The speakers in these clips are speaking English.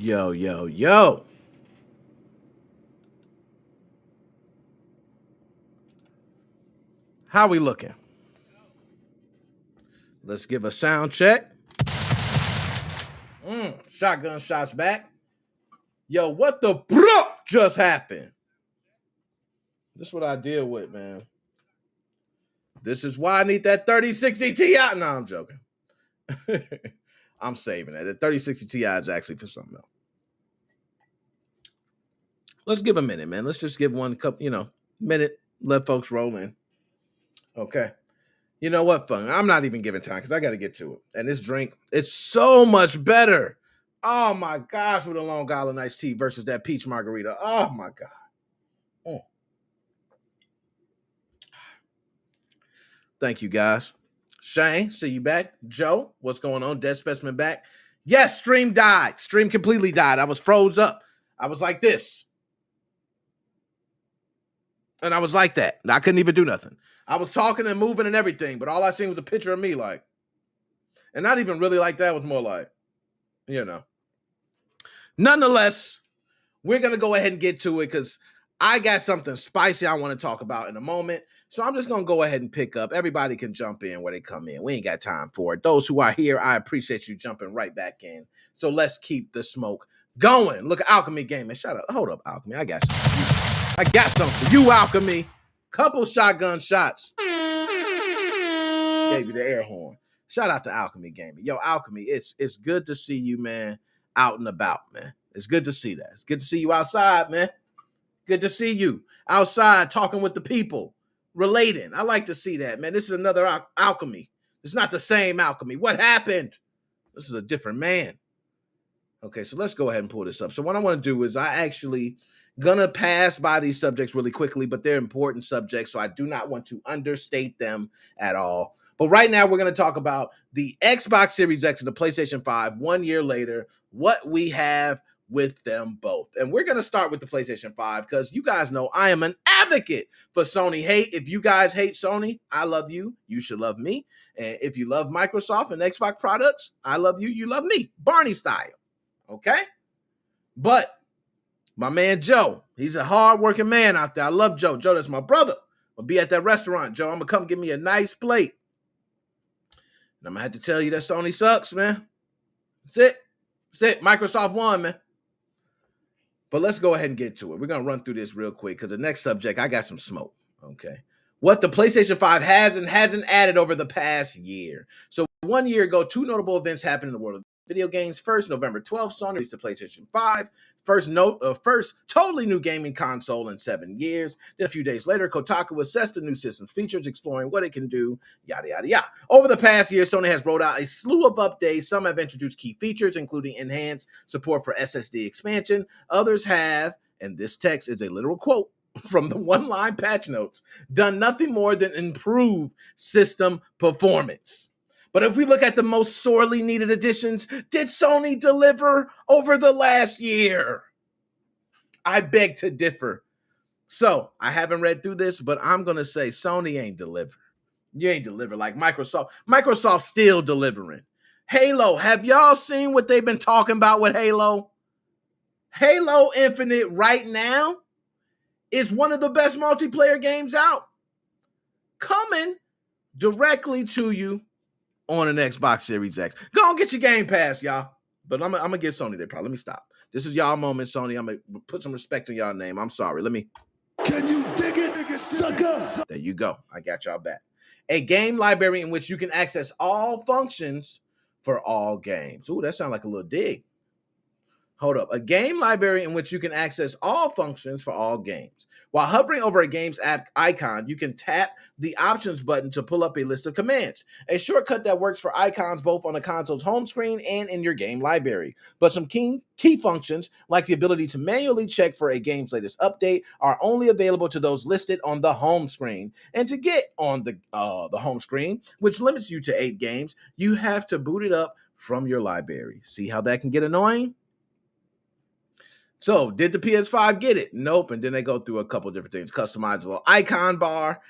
Yo, yo, yo. How we looking? Let's give a sound check. Shotgun shots back. Yo, what the just happened? This is what I deal with, man. This is why I need that 3060 Ti. No, I'm joking. I'm saving it. The 3060 Ti is actually for something else. Let's give a minute, man. Let's just give one minute. Let folks roll in. Okay. You know what, fun? I'm not even giving time because I got to get to it. And this drink, it's so much better. Oh my gosh, with a Long Island iced tea versus that peach margarita. Oh my god. Thank you, guys. Shane, see you back. Joe, what's going on? Dead Specimen back. Yes, stream died. Stream completely died. I was froze up. I was like this. And I was like that. I couldn't even do nothing. I was talking and moving and everything, but all I seen was a picture of me, like, and not even really like that. It was more like, Nonetheless, we're going to go ahead and get to it because I got something spicy I want to talk about in a moment. So I'm just going to go ahead and pick up. Everybody can jump in where they come in. We ain't got time for it. Those who are here, I appreciate you jumping right back in. So let's keep the smoke going. Look at Alchemy Gaming. Shout out. Hold up, Alchemy. I got something. I got something for you, Alchemy. Couple shotgun shots. Gave you the air horn. Shout out to Alchemy Gaming. Yo, Alchemy, it's good to see you, man, out and about, man. It's good to see that. It's good to see you outside, man. Good to see you outside talking with the people, relating. I like to see that, man. This is another Alchemy. It's not the same Alchemy. What happened? This is a different man. Okay, so let's go ahead and pull this up. So what I want to do is I actually gonna pass by these subjects really quickly, but they're important subjects, so I do not want to understate them at all. But right now, we're going to talk about the Xbox Series X and the PlayStation 5 1 year later, what we have with them both. And we're going to start with the PlayStation 5 because you guys know I am an advocate for Sony hate. If you guys hate Sony, I love you. You should love me. And if you love Microsoft and Xbox products, I love you. You love me. Barney style. Okay? But my man Joe, he's a hard-working man out there. I love Joe. Joe, that's my brother. I'll be at that restaurant, Joe. I'm going to come get me a nice plate. And I'm going to have to tell you that Sony sucks, man. That's it. Microsoft won, man. But let's go ahead and get to it. We're going to run through this real quick because the next subject, I got some smoke, okay? What the PlayStation 5 has and hasn't added over the past year. So 1 year ago, two notable events happened in the world of video games. First, November 12th, Sony released the PlayStation 5. First totally new gaming console in 7 years. Then a few days later, Kotaku assessed the new system's features, exploring what it can do, yada, yada, yada. Over the past year, Sony has rolled out a slew of updates. Some have introduced key features, including enhanced support for SSD expansion. Others have, and this text is a literal quote from the one-line patch notes, done nothing more than improve system performance. But if we look at the most sorely needed additions, did Sony deliver over the last year? I beg to differ. So I haven't read through this, but I'm going to say Sony ain't deliver. You ain't deliver like Microsoft. Microsoft's still delivering. Halo, have y'all seen what they've been talking about with Halo? Halo Infinite right now is one of the best multiplayer games out. Coming directly to you on an Xbox Series X. Go on, get your Game Pass, y'all. But I'm going to get Sony their problem. Let me stop. This is y'all moment, Sony. I'm going to put some respect on y'all name. I'm sorry. Let me. Can you dig it, nigga, sucker? There you go. I got y'all back. A game library in which you can access all functions for all games. Ooh, that sounds like a little dig. Hold up. A game library in which you can access all functions for all games. While hovering over a game's app icon, you can tap the options button to pull up a list of commands. A shortcut that works for icons both on the console's home screen and in your game library. But some key functions, like the ability to manually check for a game's latest update, are only available to those listed on the home screen. And to get on the home screen, which limits you to 8 games, you have to boot it up from your library. See how that can get annoying? So, did the PS5 get it? Nope. And then they go through a couple different things. Customizable icon bar.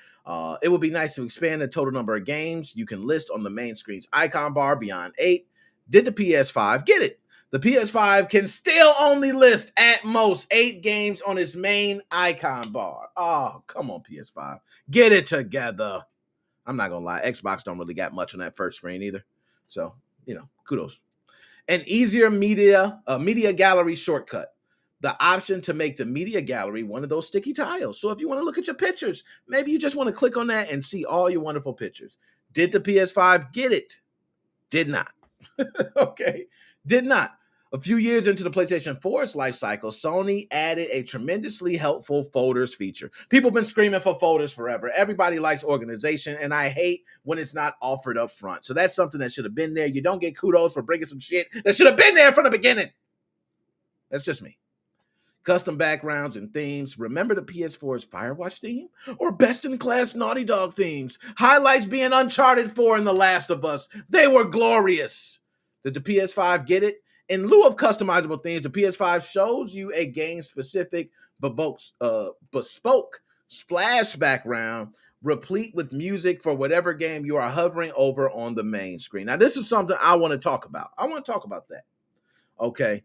It would be nice to expand the total number of games you can list on the main screen's icon bar beyond 8. Did the PS5 get it? The PS5 can still only list at most 8 games on its main icon bar. Oh, come on, PS5. Get it together. I'm not gonna lie, Xbox don't really got much on that first screen either. So, kudos. An easier media gallery shortcut. The option to make the media gallery one of those sticky tiles. So if you want to look at your pictures, maybe you just want to click on that and see all your wonderful pictures. Did the PS5 get it? Did not. Okay, did not. A few years into the PlayStation 4's life cycle, Sony added a tremendously helpful folders feature. People have been screaming for folders forever. Everybody likes organization, and I hate when it's not offered up front. So that's something that should have been there. You don't get kudos for bringing some shit that should have been there from the beginning. That's just me. Custom backgrounds and themes. Remember the PS4's Firewatch theme? Or best-in-class Naughty Dog themes? Highlights being Uncharted 4 and The Last of Us. They were glorious. Did the PS5 get it? In lieu of customizable themes, the PS5 shows you a game-specific bespoke splash background replete with music for whatever game you are hovering over on the main screen. Now, this is something I want to talk about. I want to talk about that. Okay.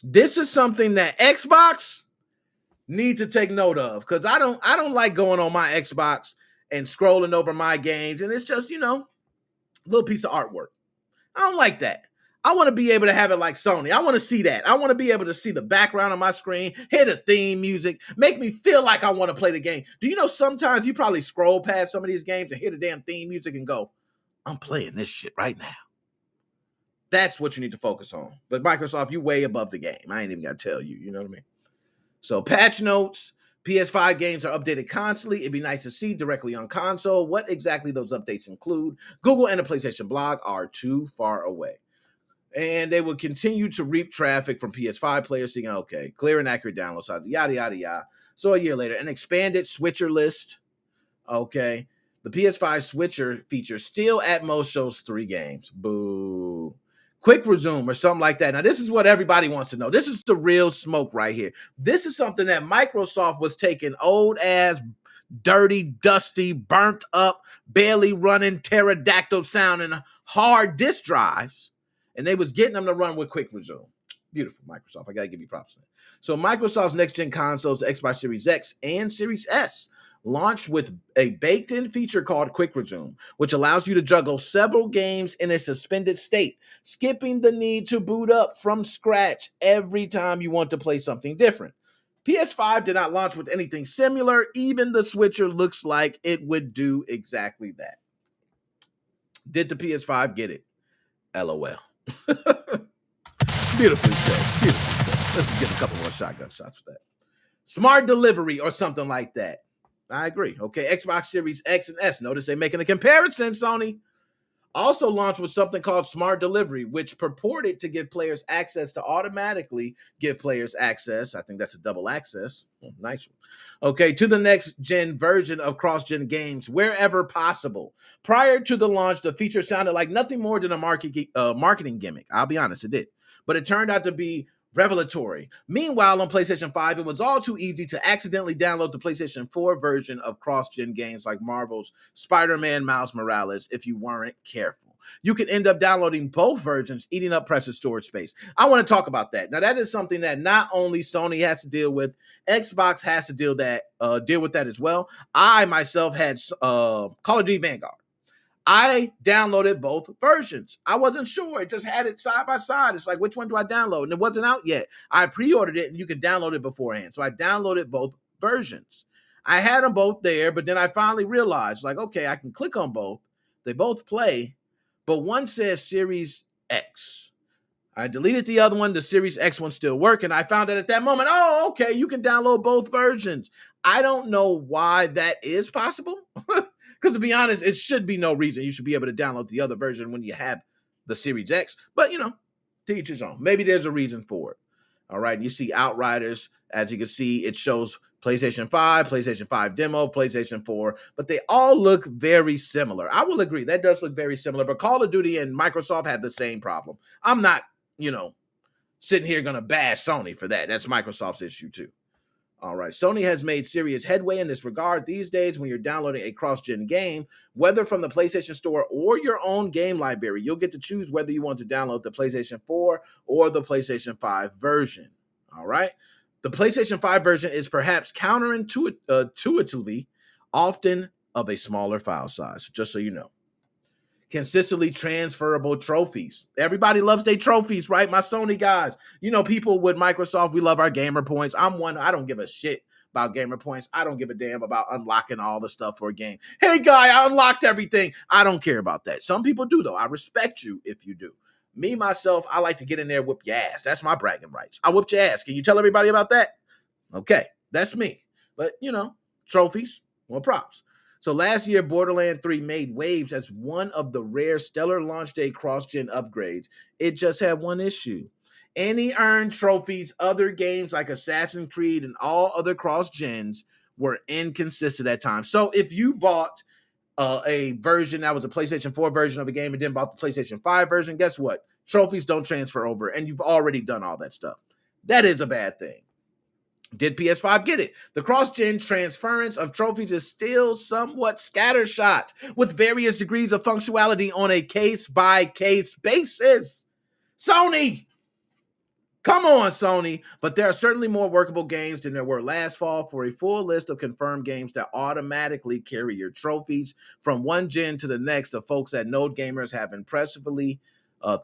This is something that Xbox need to take note of, because I don't like going on my Xbox and scrolling over my games, and it's just, a little piece of artwork. I don't like that. I want to be able to have it like Sony. I want to see that. I want to be able to see the background on my screen, hear the theme music, make me feel like I want to play the game. Do you know sometimes you probably scroll past some of these games and hear the damn theme music and go, I'm playing this shit right now. That's what you need to focus on. But Microsoft, you way above the game. I ain't even got to tell you. You know what I mean? So patch notes. PS5 games are updated constantly. It'd be nice to see directly on console. What exactly those updates include? Google and the PlayStation blog are too far away. And they will continue to reap traffic from PS5 players seeking, okay, clear and accurate download sizes, yada, yada, yada. So a year later, an expanded switcher list. Okay. The PS5 switcher feature still at most shows 3 games. Boo. Quick resume or something like that. Now, this is what everybody wants to know. This is the real smoke right here. This is something that Microsoft was taking old ass, dirty, dusty, burnt up, barely running, pterodactyl sounding hard disk drives, and they was getting them to run with quick resume. Beautiful, Microsoft. I got to give you props for that. So Microsoft's next-gen consoles, the Xbox Series X and Series S, launched with a baked-in feature called Quick Resume, which allows you to juggle several games in a suspended state, skipping the need to boot up from scratch every time you want to play something different. PS5 did not launch with anything similar. Even the switcher looks like it would do exactly that. Did the PS5 get it? LOL. Beautifully said. Beautifully said. Let's get a couple more shotgun shots for that. Smart delivery or something like that. I agree. Okay, Xbox Series X and S. Notice they're making a comparison, Sony. Also launched with something called Smart Delivery, which purported to give players access to automatically give players access. I think that's a double access. Oh, nice one. Okay, to the next gen version of cross-gen games wherever possible. Prior to the launch, the feature sounded like nothing more than a marketing gimmick. I'll be honest, it did. But it turned out to be revelatory. Meanwhile, on PlayStation 5, it was all too easy to accidentally download the PlayStation 4 version of cross-gen games like Marvel's Spider-Man Miles Morales if you weren't careful. You could end up downloading both versions, eating up precious storage space. I want to talk about that. Now, that is something that not only Sony has to deal with, Xbox has to deal with that as well. I myself had Call of Duty Vanguard. I downloaded both versions. I wasn't sure. It just had it side by side. It's like, which one do I download? And it wasn't out yet. I pre-ordered it, and you could download it beforehand. So I downloaded both versions. I had them both there, but then I finally realized, like, okay, I can click on both. They both play, but one says Series X. I deleted the other one. The Series X one's still working. I found out at that moment, oh, okay, you can download both versions. I don't know why that is possible. Because to be honest, it should be no reason you should be able to download the other version when you have the Series X. But, to each his own. Maybe there's a reason for it. All right, and you see Outriders. As you can see, it shows PlayStation 5, PlayStation 5 demo, PlayStation 4. But they all look very similar. I will agree, that does look very similar. But Call of Duty and Microsoft had the same problem. I'm not, sitting here going to bash Sony for that. That's Microsoft's issue too. All right. Sony has made serious headway in this regard these days. When you're downloading a cross-gen game, whether from the PlayStation Store or your own game library, you'll get to choose whether you want to download the PlayStation 4 or the PlayStation 5 version. All right. The PlayStation 5 version is perhaps counterintuitively often of a smaller file size, just so you know. Consistently transferable trophies. Everybody loves their trophies, right? My Sony guys. You know, people with Microsoft, we love our gamer points. I'm one, I don't give a shit about gamer points. I don't give a damn about unlocking all the stuff for a game. Hey, guy, I unlocked everything. I don't care about that. Some people do, though. I respect you if you do. Me, myself, I like to get in there and whip your ass. That's my bragging rights. I whipped your ass. Can you tell everybody about that? Okay, that's me. But, you know, trophies, well, props. So last year, Borderlands 3 made waves as one of the rare stellar launch day cross-gen upgrades. It just had one issue. Any earned trophies, other games like Assassin's Creed and all other cross-gens were inconsistent at times. So if you bought a version that was a PlayStation 4 version of a game and then bought the PlayStation 5 version, guess what? Trophies don't transfer over, and you've already done all that stuff. That is a bad thing. Did PS5 get it? The cross-gen transference of trophies is still somewhat scattershot with various degrees of functionality on a case-by-case basis. Sony! Come on, Sony. But there are certainly more workable games than there were last fall. For a full list of confirmed games that automatically carry your trophies from one gen to the next, the folks at Node Gamers have impressively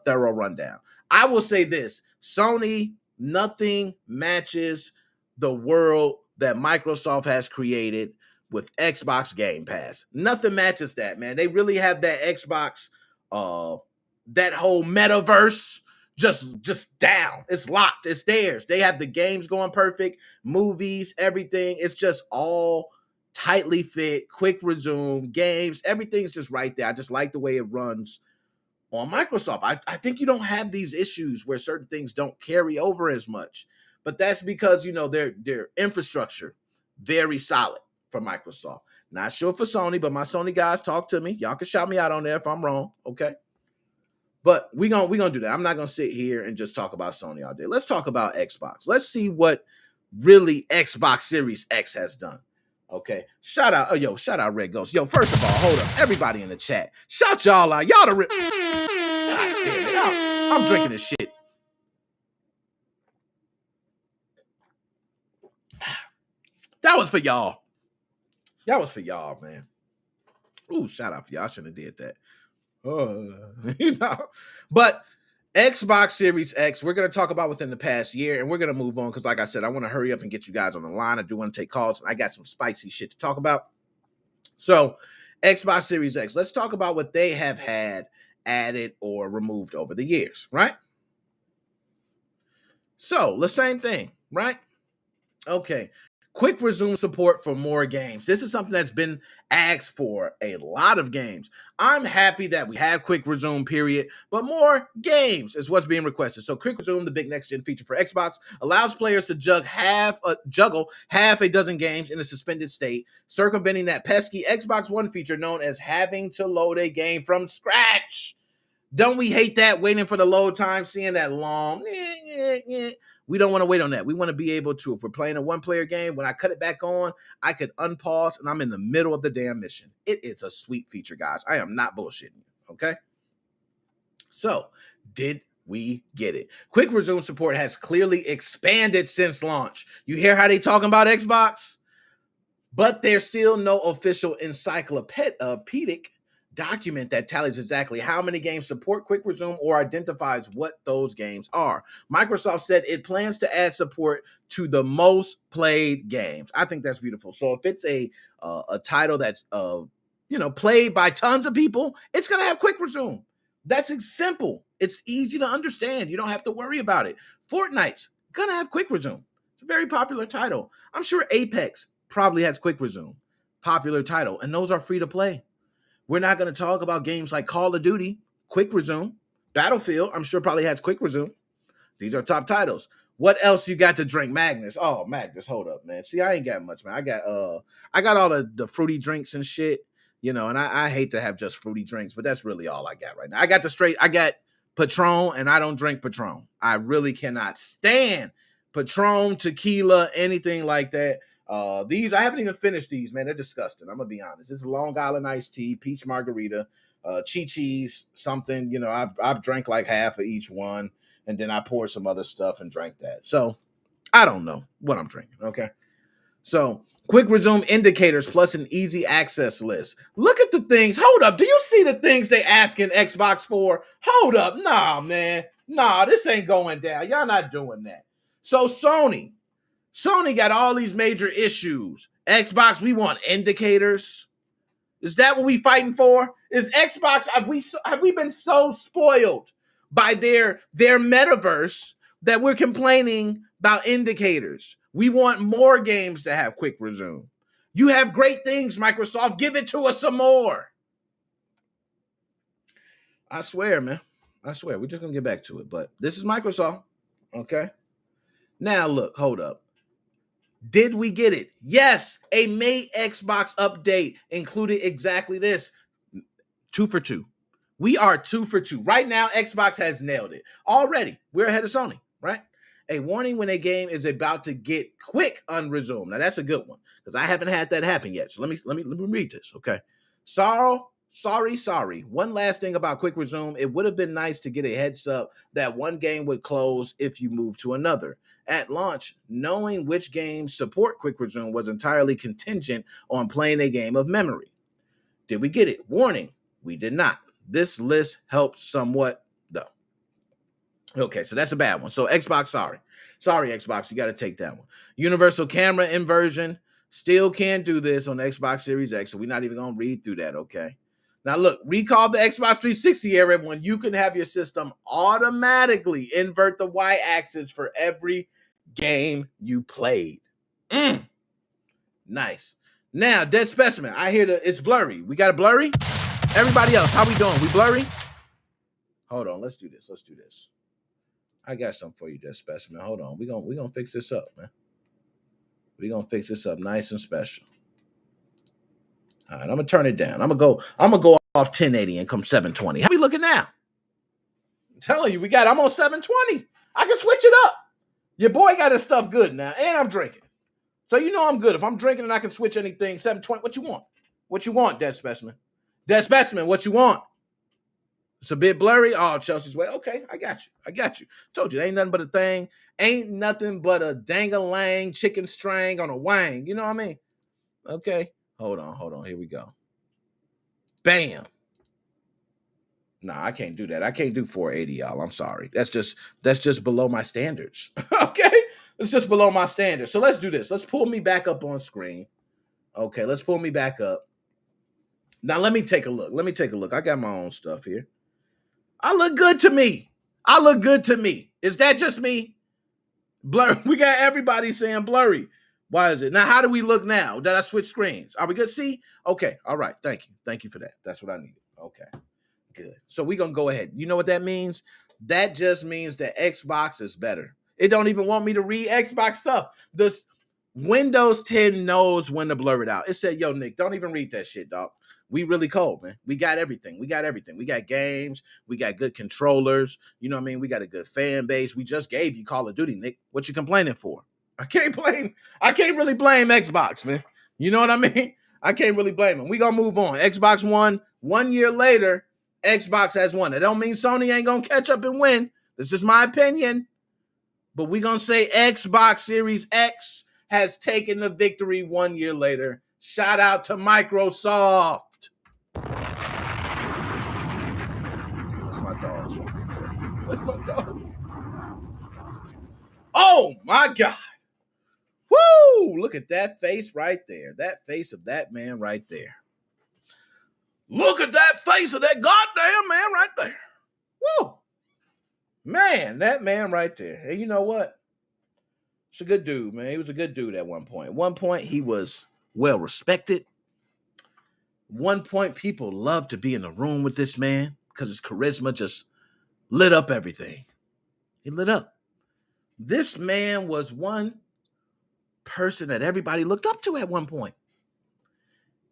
thorough rundown. I will say this, Sony, nothing matches the world that Microsoft has created with Xbox Game Pass. Nothing matches that, man. They really have that Xbox, that whole metaverse just down. It's locked. It's theirs. They have the games going perfect, movies, everything. It's just all tightly fit, quick resume, games. Everything's just right there. I just like the way it runs on Microsoft. I think you don't have these issues where certain things don't carry over as much. But that's because, you know, their infrastructure, very solid for Microsoft. Not sure for Sony, but my Sony guys talk to me. Y'all can shout me out on there if I'm wrong, okay? But we gonna do that. I'm not gonna sit here and just talk about Sony all day. Let's talk about Xbox. Let's see what really Xbox Series X has done. Okay, shout out Red Ghost. Yo, first of all, hold up, everybody in the chat, shout y'all out. Y'all the I'm drinking this shit. That was for y'all. That was for y'all, man. Ooh, shout out for y'all. I shouldn't have did that. You know, but Xbox Series X, we're going to talk about within the past year, and we're going to move on because, like I said, I want to hurry up and get you guys on the line. I do want to take calls, and I got some spicy shit to talk about. So, Xbox Series X, let's talk about what they have had added or removed over the years, right? So, the same thing, right? Okay. Quick resume support for more games. This is something that's been asked for a lot of games. I'm happy that we have quick resume, period, but more games is what's being requested. So quick resume, the big next-gen feature for Xbox, allows players to juggle half a dozen games in a suspended state, circumventing that pesky Xbox One feature known as having to load a game from scratch. Don't we hate that, waiting for the load time, seeing that long? We don't want to wait on that. We want to be able to, if we're playing a one-player game, when I cut it back on, I could unpause and I'm in the middle of the damn mission. It is a sweet feature, guys. I am not bullshitting you, okay? So, did we get it? Quick resume support has clearly expanded since launch. You hear how they talking about Xbox? But there's still no official encyclopedic document that tallies exactly how many games support quick resume or identifies what those games are. Microsoft said it plans to add support to the most played games. I think that's beautiful. So if it's a title that's played by tons of people, it's going to have quick resume. That's simple. It's easy to understand. You don't have to worry about it. Fortnite's going to have quick resume. It's a very popular title. I'm sure Apex probably has quick resume. Popular title. And those are free to play. We're not going to talk about games like Call of Duty, quick resume. Battlefield, I'm sure probably has quick resume. These are top titles. What else you got to drink? Magnus. Oh, Magnus, hold up, man. See, I ain't got much, man. I got all the fruity drinks and shit, and I hate to have just fruity drinks, but that's really all I got right now. I got Patron, and I don't drink Patron. I really cannot stand Patron, tequila, anything like that. These, I haven't even finished these, man. They're disgusting. I'm going to be honest. It's Long Island iced tea, peach margarita, Chi-Chi's, something. You know, I've drank like half of each one, and then I poured some other stuff and drank that. So I don't know what I'm drinking, okay? So quick resume indicators plus an easy access list. Look at the things. Hold up. Do you see the things they asking Xbox for? Hold up. Nah, man. Nah, this ain't going down. Y'all not doing that. So Sony got all these major issues. Xbox, we want indicators. Is that what we fighting for? Is Xbox, have we been so spoiled by their metaverse that we're complaining about indicators? We want more games to have quick resume. You have great things, Microsoft. Give it to us some more. I swear, man. I swear. We're just going to get back to it. But this is Microsoft. Okay? Now, look. Hold up. Did we get it? Yes. A May Xbox update included exactly this. 2 for 2. We are 2 for 2. Right now, Xbox has nailed it. Already, we're ahead of Sony, right? A warning when a game is about to get quick unresumed. Now, that's a good one, because I haven't had that happen yet. So let me read this, okay? Sorry. One last thing about quick resume. It would have been nice to get a heads up that one game would close if you move to another. At launch, knowing which games support quick resume was entirely contingent on playing a game of memory. Did we get it? Warning, we did not. This list helped somewhat, though. Okay, so that's a bad one. So Xbox, sorry, Xbox, you got to take that one. Universal camera inversion, still can't do this on the Xbox Series X, so we're not even going to read through that, okay? Now, look, recall the Xbox 360 era when you can have your system automatically invert the Y-axis for every game you played. Nice. Now, Dead Specimen, I hear that it's blurry. We got a blurry? Everybody else, how we doing? We blurry? Hold on, let's do this. I got something for you, Dead Specimen. Hold on, we gonna fix this up, man. We gonna fix this up nice and special. All right, I'm gonna turn it down. I'm gonna go off 1080 and come 720. How we looking now? I'm telling you, I'm on 720. I can switch it up. Your boy got his stuff good now, and I'm drinking. So you know I'm good. If I'm drinking and I can switch anything, 720. What you want? What you want, Dead Specimen? Dead Specimen, what you want? It's a bit blurry. Oh, Chelsea's way. Okay, I got you. Told you, ain't nothing but a thing. Ain't nothing but a dang-a-lang chicken string on a wang. You know what I mean? Okay. Hold on. Here we go. Bam. Nah, I can't do that. I can't do 480, y'all. I'm sorry. That's just below my standards. Okay? It's just below my standards. So let's do this. Let's pull me back up on screen. Okay, let's pull me back up. Now let me take a look. I got my own stuff here. I look good to me. Is that just me? Blurry. We got everybody saying blurry. Why is it? Now, how do we look now? Did I switch screens? Are we good? See? Okay. All right. Thank you for that. That's what I needed. Okay. Good. So we're going to go ahead. You know what that means? That just means that Xbox is better. It don't even want me to read Xbox stuff. This Windows 10 knows when to blur it out. It said, yo, Nick, don't even read that shit, dog. We really cold, man. We got everything. We got games. We got good controllers. You know what I mean? We got a good fan base. We just gave you Call of Duty, Nick. What you complaining for? I can't really blame Xbox, man. You know what I mean? I can't really blame them. We gonna move on. Xbox won. 1 year later, Xbox has won. It don't mean Sony ain't gonna catch up and win. This is my opinion. But we gonna say Xbox Series X has taken the victory 1 year later. Shout out to Microsoft. That's my dog. Oh my God. Woo! Look at that face right there. That face of that man right there. Look at that face of that goddamn man right there. Woo! Man, that man right there. Hey, you know what? He's a good dude, man. He was a good dude at one point. At one point, he was well respected. One point, people loved to be in the room with this man because his charisma just lit up everything. He lit up. This man was one person that everybody looked up to at one point.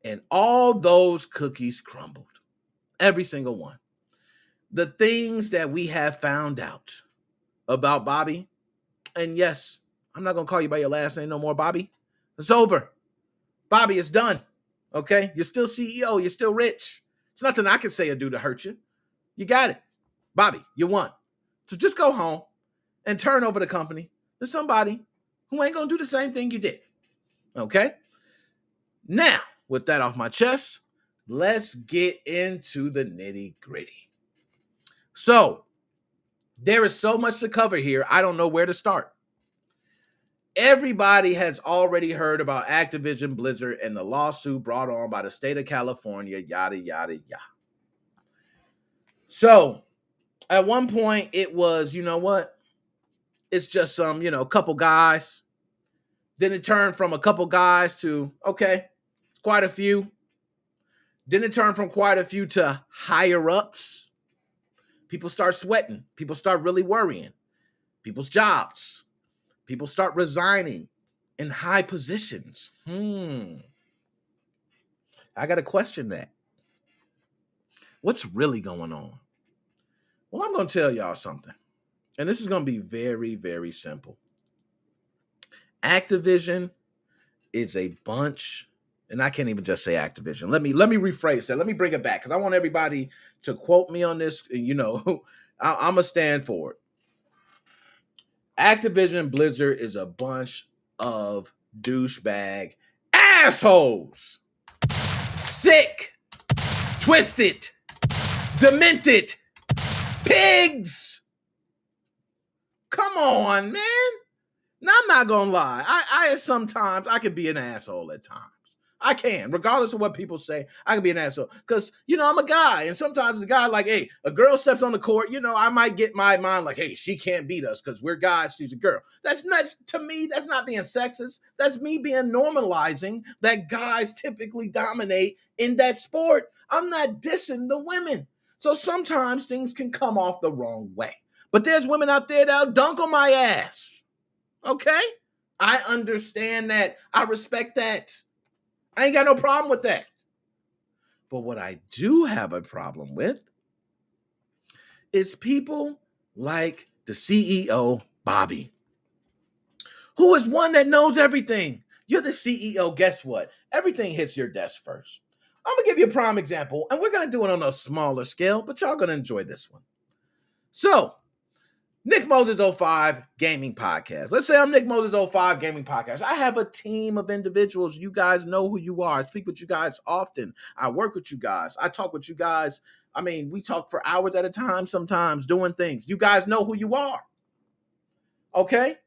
And all those cookies crumbled. Every single one. The things that we have found out about Bobby, and yes, I'm not going to call you by your last name no more, Bobby. It's over. Bobby, it's done. Okay? You're still CEO. You're still rich. It's nothing I can say or do to hurt you. You got it. Bobby, you won. So just go home and turn over the company to somebody who ain't going to do the same thing you did. Okay? Now, with that off my chest, let's get into the nitty-gritty. So, there is so much to cover here, I don't know where to start. Everybody has already heard about Activision Blizzard and the lawsuit brought on by the state of California, yada, yada, yada. So, at one point, it was, you know what? It's just some, couple guys. Then it turned from a couple guys to, okay, quite a few. Then it turned from quite a few to higher ups. People start sweating. People start really worrying. People's jobs. People start resigning in high positions. I got to question that. What's really going on? Well, I'm going to tell y'all something. And this is going to be very, very simple. Activision is a bunch, and I can't even just say Activision. Let me rephrase that. Let me bring it back because I want everybody to quote me on this. I'm going to stand for it. Activision Blizzard is a bunch of douchebag assholes. Sick, twisted, demented pigs. Come on, man. Now, I'm not going to lie. I sometimes, I can be an asshole at times. I can. Regardless of what people say, I can be an asshole. Because, I'm a guy. And sometimes a guy like, hey, a girl steps on the court, I might get my mind like, hey, she can't beat us because we're guys, she's a girl. That's not, to me, that's not being sexist. That's me being normalizing that guys typically dominate in that sport. I'm not dissing the women. So sometimes things can come off the wrong way. But there's women out there that'll dunk on my ass. Okay? I understand that. I respect that. I ain't got no problem with that. But what I do have a problem with is people like the CEO, Bobby, who is one that knows everything. You're the CEO. Guess what? Everything hits your desk first. I'm going to give you a prime example, and we're going to do it on a smaller scale, but y'all going to enjoy this one. So, NickMoses05 Gaming Podcast. Let's say I'm NickMoses05 Gaming Podcast. I have a team of individuals. You guys know who you are. I speak with you guys often. I work with you guys. I talk with you guys. I mean, we talk for hours at a time sometimes doing things. You guys know who you are. Okay?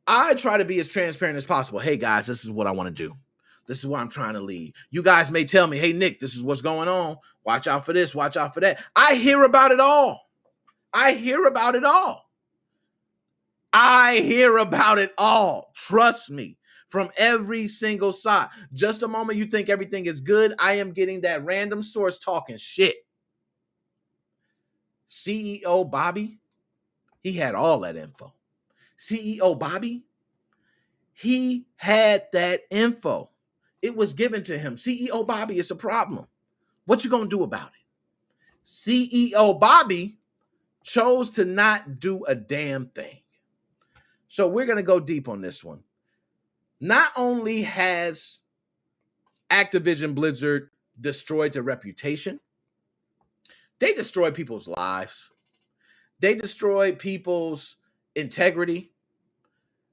I try to be as transparent as possible. Hey, guys, this is what I want to do. This is what I'm trying to lead. You guys may tell me, hey, Nick, this is what's going on. Watch out for this. Watch out for that. I hear about it all. I hear about it all. I hear about it all. Trust me. From every single side. Just a moment you think everything is good, I am getting that random source talking shit. CEO Bobby, he had all that info. CEO Bobby, he had that info. It was given to him. CEO Bobby, it's a problem. What you gonna do about it? CEO Bobby chose to not do a damn thing. So we're going to go deep on this one. Not only has Activision Blizzard destroyed their reputation, they destroy people's lives. They destroy people's integrity.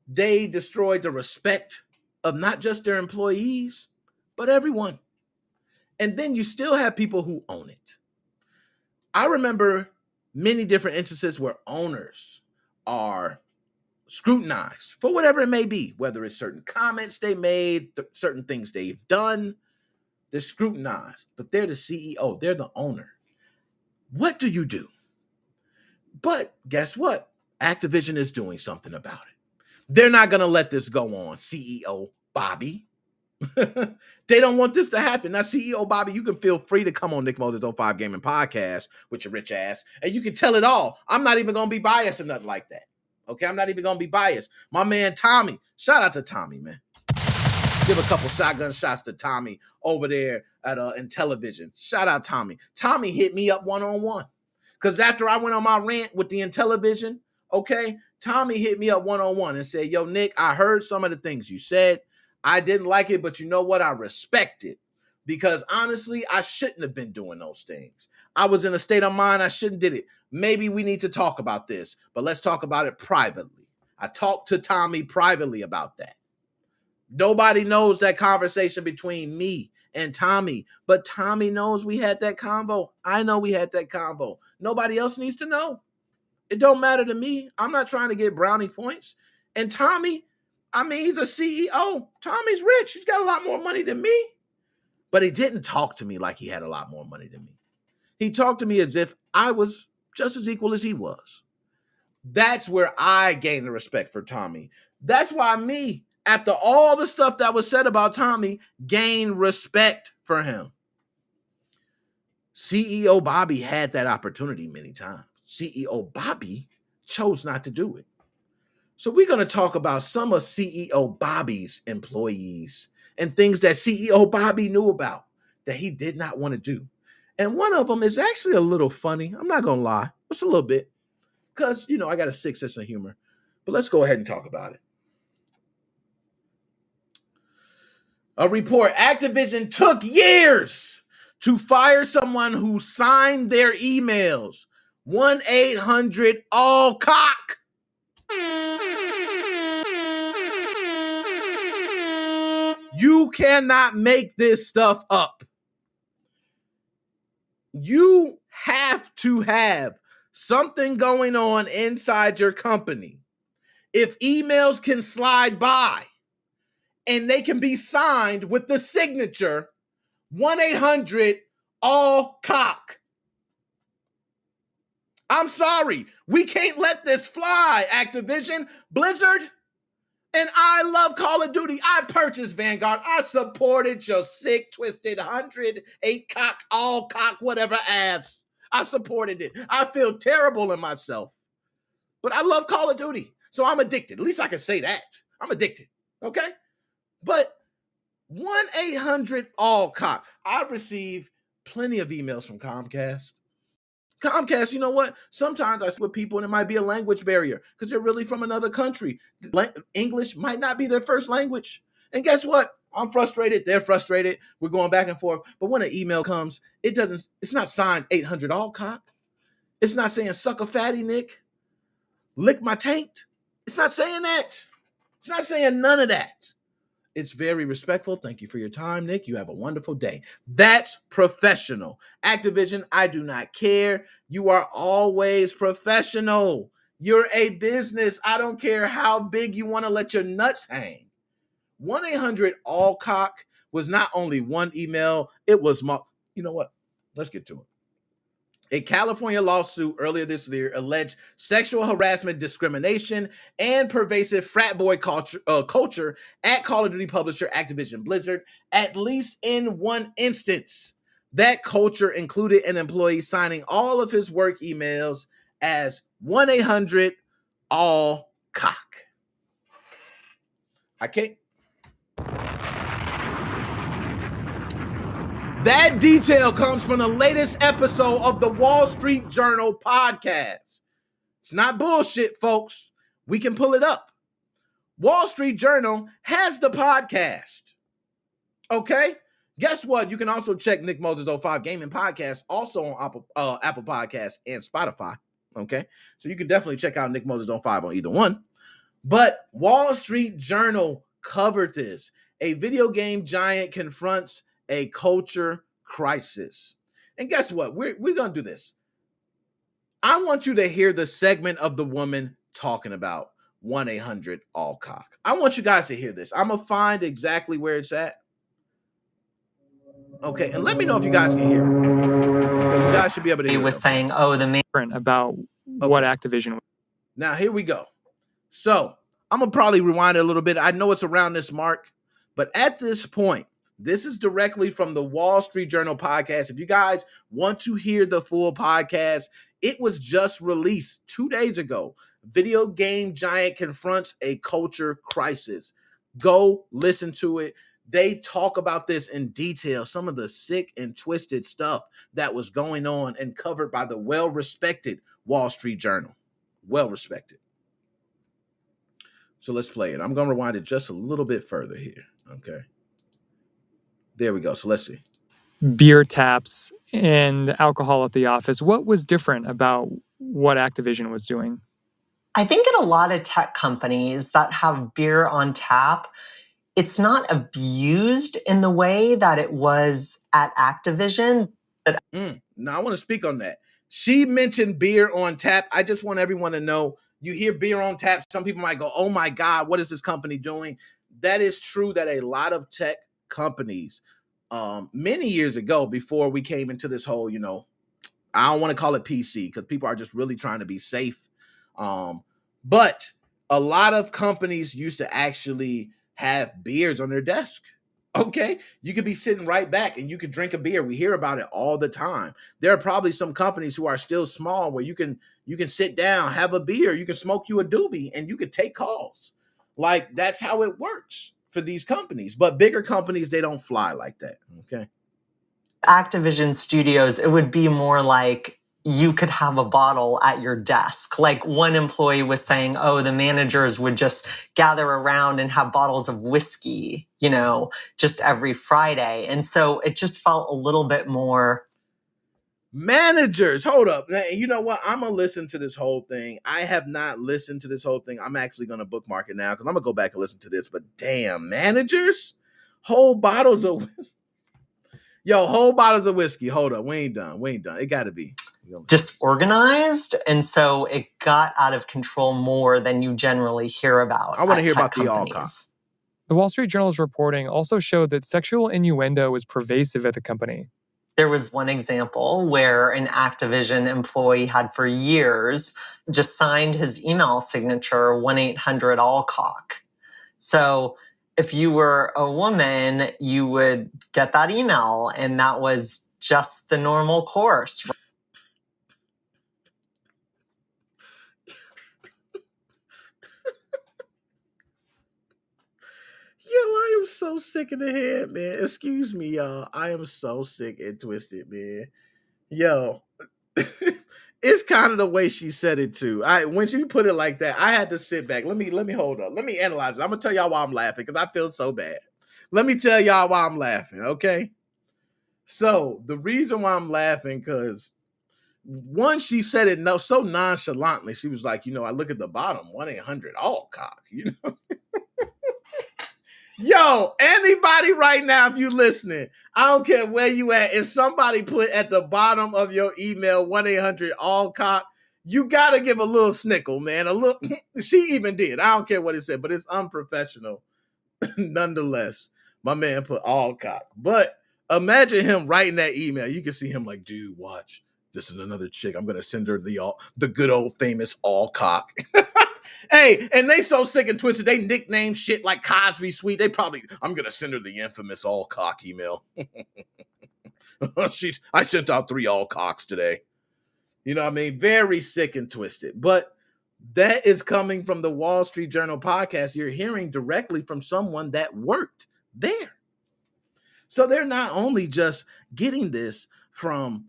They destroyed the respect of not just their employees, but everyone. And then you still have people who own it. I remember many different instances where owners are scrutinized for whatever it may be, whether it's certain comments they made, certain things they've done, they're scrutinized, but they're the CEO, they're the owner. What do you do? But guess what? Activision is doing something about it. They're not going to let this go on, CEO Bobby. They don't want this to happen. Now, CEO Bobby, you can feel free to come on NickMoses05 Gaming Podcast with your rich ass, and you can tell it all. I'm not even going to be biased or nothing like that. Okay, I'm not even going to be biased. My man Tommy, shout out to Tommy, man. Give a couple shotgun shots to Tommy over there at Intellivision. Shout out Tommy. Tommy hit me up one-on-one. Because after I went on my rant with the Intellivision, Okay, Tommy hit me up one-on-one and said, yo, Nick, I heard some of the things you said. I didn't like it, but you know what? I respect it. Because honestly, I shouldn't have been doing those things. I was in a state of mind I shouldn't did it. Maybe we need to talk about this, but let's talk about it privately. I talked to Tommy privately about that. Nobody knows that conversation between me and Tommy, but Tommy knows we had that convo. I know we had that convo. Nobody else needs to know. It don't matter to me. I'm not trying to get brownie points. And Tommy, I mean, he's a CEO. Tommy's rich. He's got a lot more money than me. But he didn't talk to me like he had a lot more money than me. He talked to me as if I was just as equal as he was. That's where I gained the respect for Tommy. That's why me, after all the stuff that was said about Tommy, gained respect for him. CEO Bobby had that opportunity many times. CEO Bobby chose not to do it. So we're going to talk about some of CEO Bobby's employees and things that CEO Bobby knew about that he did not want to do. And one of them is actually a little funny. I'm not going to lie. Just a little bit. Because, you know, I got a sick sense of humor. But let's go ahead and talk about it. A report, Activision took years to fire someone who signed their emails. 1-800-ALL-COCK. You cannot make this stuff up. You have to have something going on inside your company. If emails can slide by and they can be signed with the signature 1-800-ALL-COCK. I'm sorry. We can't let this fly, Activision. Blizzard. And I love Call of Duty. I purchased Vanguard. I supported your sick, twisted, 108-cock, all-cock, whatever abs. I supported it. I feel terrible in myself. But I love Call of Duty. So I'm addicted. At least I can say that. I'm addicted. Okay? But 1-800-ALL-COCK. I receive plenty of emails from Comcast. Comcast, you know what? Sometimes I see with people and it might be a language barrier because they're really from another country. English might not be their first language. And guess what? I'm frustrated. They're frustrated. We're going back and forth. But when an email comes, it's not signed 800-ALL-COCK. It's not saying suck a fatty, Nick. Lick my taint. It's not saying that. It's not saying none of that. It's very respectful. Thank you for your time, Nick. You have a wonderful day. That's professional. Activision, I do not care. You are always professional. You're a business. I don't care how big you want to let your nuts hang. 1-800-ALL-COCK was not only one email. It was, you know what? Let's get to it. A California lawsuit earlier this year alleged sexual harassment, discrimination, and pervasive frat boy culture at Call of Duty publisher Activision Blizzard, at least in one instance. That culture included an employee signing all of his work emails as 1-800-ALL-COCK. I can't. That detail comes from the latest episode of the Wall Street Journal podcast. It's not bullshit, folks. We can pull it up. Wall Street Journal has the podcast. Okay? Guess what? You can also check NickMoses05 Gaming Podcast, also on Apple Podcasts and Spotify. Okay? So you can definitely check out NickMoses05 on either one. But Wall Street Journal covered this. A video game giant confronts a culture crisis. And guess what? We're going to do this. I want you to hear the segment of the woman talking about 1-800-ALL-COCK. I want you guys to hear this. I'm going to find exactly where it's at. Okay, and let me know if you guys can hear it. Okay, you guys should be able to hear it. He was saying, about what Activision. Now, here we go. So, I'm going to probably rewind it a little bit. I know it's around this mark, but at this point, this is directly from the Wall Street Journal podcast. If you guys want to hear the full podcast, it was just released 2 days ago. Video game giant confronts a culture crisis. Go listen to it. They talk about this in detail, some of the sick and twisted stuff that was going on and covered by the well-respected Wall Street Journal. Well respected. So let's play it. I'm going to rewind it just a little bit further here. Okay. There we go. So let's see. Beer taps and alcohol at the office. What was different about what Activision was doing? I think in a lot of tech companies that have beer on tap, it's not abused in the way that it was at Activision. Now, I want to speak on that. She mentioned beer on tap. I just want everyone to know, you hear beer on tap, some people might go, oh my God, what is this company doing? That is true that a lot of tech companies, many years ago, before we came into this whole, I don't want to call it PC because people are just really trying to be safe. But a lot of companies used to actually have beers on their desk. Okay, you could be sitting right back and you could drink a beer. We hear about it all the time. There are probably some companies who are still small where you can sit down, have a beer, you can smoke you a doobie, and you could take calls. Like, that's how it works for these companies. But bigger companies, they don't fly like that. Okay. Activision Studios, it would be more like you could have a bottle at your desk. Like one employee was saying, oh, the managers would just gather around and have bottles of whiskey, just every Friday. And so it just felt a little bit more. Managers, hold up. You know what? I'm going to listen to this whole thing. I have not listened to this whole thing. I'm actually going to bookmark it now because I'm going to go back and listen to this. But damn, managers? Whole bottles of whole bottles of whiskey. Hold up. We ain't done. It got to be disorganized. And so it got out of control more than you generally hear about. I want to hear about the all-cock. The Wall Street Journal's reporting also showed that sexual innuendo was pervasive at the company. There was one example where an Activision employee had for years just signed his email signature 1-800-ALL-COCK. So if you were a woman, you would get that email, and that was just the normal course. Yo, I am so sick in the head, man. Excuse me, y'all. I am so sick and twisted, man. Yo, it's kind of the way she said it too. When she put it like that, I had to sit back. Let me hold up. Let me analyze it. I'm gonna tell y'all why I'm laughing because I feel so bad. Let me tell y'all why I'm laughing. Okay. So the reason why I'm laughing because one, she said it so nonchalantly. She was like, I look at the bottom, 1-800-ALL-COCK. Yo, anybody right now, if you listening, I don't care where you at. If somebody put at the bottom of your email 1-800-ALL-COCK, you gotta give a little snickle, man. A little. She even did. I don't care what it said, but it's unprofessional. Nonetheless, my man put all-cock. But imagine him writing that email. You can see him like, dude, watch. This is another chick. I'm gonna send her the good old famous all-cock. Hey, and they so sick and twisted, they nickname shit like Cosby Sweet. I'm going to send her the infamous all-cock email. I sent out 3 all-cocks today. You know what I mean? Very sick and twisted. But that is coming from the Wall Street Journal podcast. You're hearing directly from someone that worked there. So they're not only just getting this from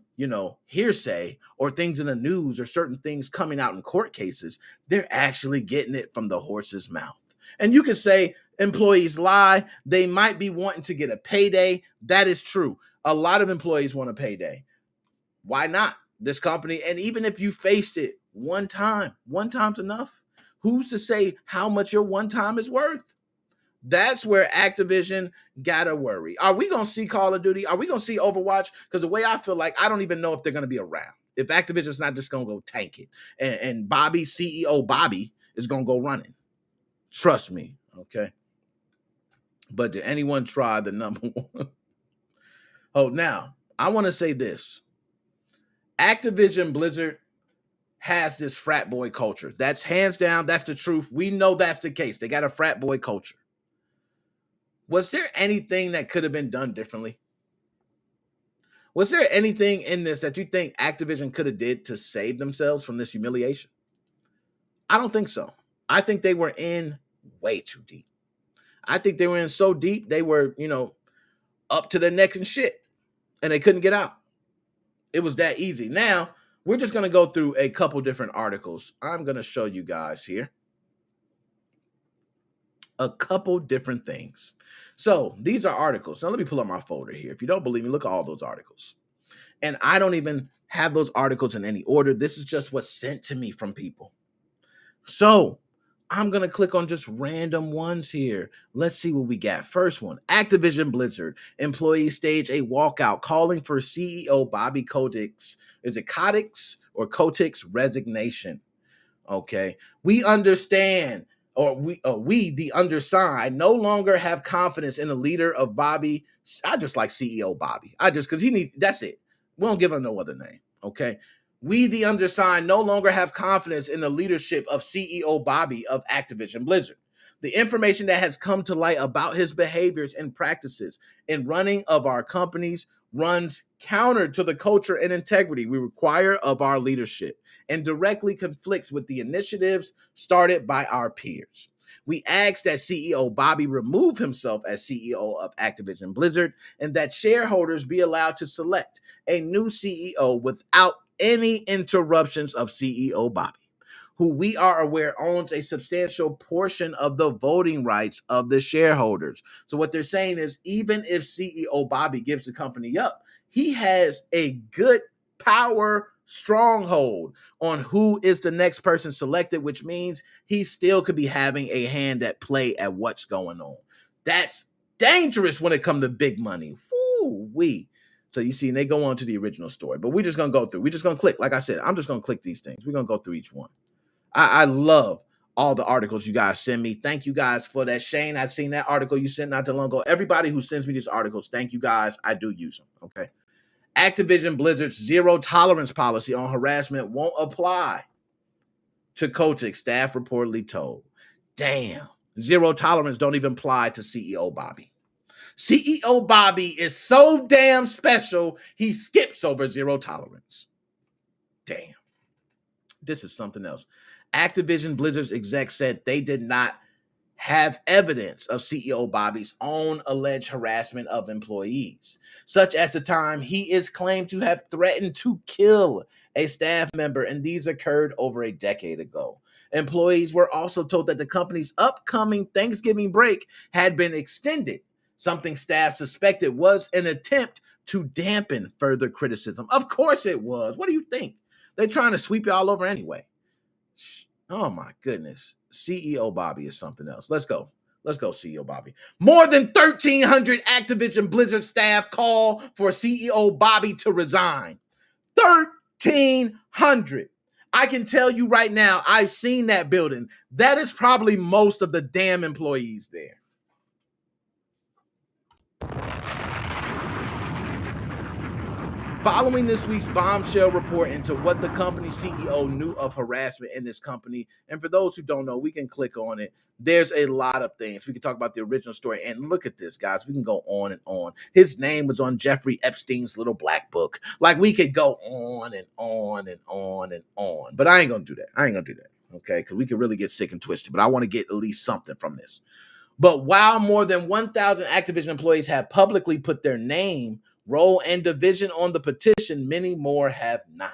hearsay or things in the news or certain things coming out in court cases, they're actually getting it from the horse's mouth. And you can say employees lie. They might be wanting to get a payday. That is true. A lot of employees want a payday. Why not? This company, and even if you faced it one time's enough. Who's to say how much your one time is worth? That's where Activision gotta worry. Are we gonna see Call of Duty? Are we gonna see Overwatch? Because the way I feel like, I don't even know if they're gonna be around. If Activision's not just gonna go tank it, and CEO Bobby is gonna go running. Trust me, okay. But did anyone try the number one? Oh, now I want to say this: Activision Blizzard has this frat boy culture. That's hands down. That's the truth. We know that's the case. They got a frat boy culture. Was there anything that could have been done differently? Was there anything in this that you think Activision could have did to save themselves from this humiliation? I don't think so. I think they were in way too deep. I think they were in so deep, they were, up to their necks in shit, and they couldn't get out. It was that easy. Now, we're just going to go through a couple different articles. I'm going to show you guys here a couple different things. So these are articles. Now let me pull up my folder here. If you don't believe me, look at all those articles. And I don't even have those articles in any order. This is just what's sent to me from people. So I'm going to click on just random ones here. Let's see what we got. First one, Activision Blizzard. Employees stage a walkout calling for CEO Bobby Kotick's, is it Kotick's or Kotick's resignation? Okay. We understand, or we, the undersigned, no longer have confidence in the leader of Bobby. I just like CEO Bobby. Because that's it. We don't give him no other name. Okay. We, the undersigned, no longer have confidence in the leadership of CEO Bobby of Activision Blizzard. The information that has come to light about his behaviors and practices in running of our companies runs counter to the culture and integrity we require of our leadership and directly conflicts with the initiatives started by our peers. We ask that CEO Bobby remove himself as CEO of Activision Blizzard and that shareholders be allowed to select a new CEO without any interruptions of CEO Bobby, who we are aware owns a substantial portion of the voting rights of the shareholders. So what they're saying is, even if CEO Bobby gives the company up, he has a good power stronghold on who is the next person selected, which means he still could be having a hand at play at what's going on. That's dangerous when it comes to big money. Woo-wee. So you see, and they go on to the original story, but we're just going to go through. We're just going to click. Like I said, I'm just going to click these things. We're going to go through each one. I love all the articles you guys send me. Thank you guys for that. Shane, I've seen that article you sent not too long ago. Everybody who sends me these articles, thank you guys. I do use them, okay? Activision Blizzard's zero tolerance policy on harassment won't apply to Kotick, staff reportedly told. Damn. Zero tolerance don't even apply to CEO Bobby. CEO Bobby is so damn special, he skips over zero tolerance. Damn. This is something else. Activision Blizzard's exec said they did not have evidence of CEO Bobby's own alleged harassment of employees, such as the time he is claimed to have threatened to kill a staff member, and these occurred over a decade ago. Employees were also told that the company's upcoming Thanksgiving break had been extended, something staff suspected was an attempt to dampen further criticism. Of course it was. What do you think? They're trying to sweep you all over anyway. Oh my goodness. CEO Bobby is something else. Let's go. Let's go, CEO Bobby. More than 1,300 Activision Blizzard staff call for CEO Bobby to resign. 1,300. I can tell you right now, I've seen that building. That is probably most of the damn employees there. Following this week's bombshell report into what the company's CEO knew of harassment in this company, and for those who don't know, we can click on it. There's a lot of things. We can talk about the original story, and look at this, guys. We can go on and on. His name was on Jeffrey Epstein's little black book. Like, we could go on and on and on and on. But I ain't going to do that. Okay? Because we could really get sick and twisted. But I want to get at least something from this. But while more than 1,000 Activision employees have publicly put their name, role, and division on the petition, many more have not.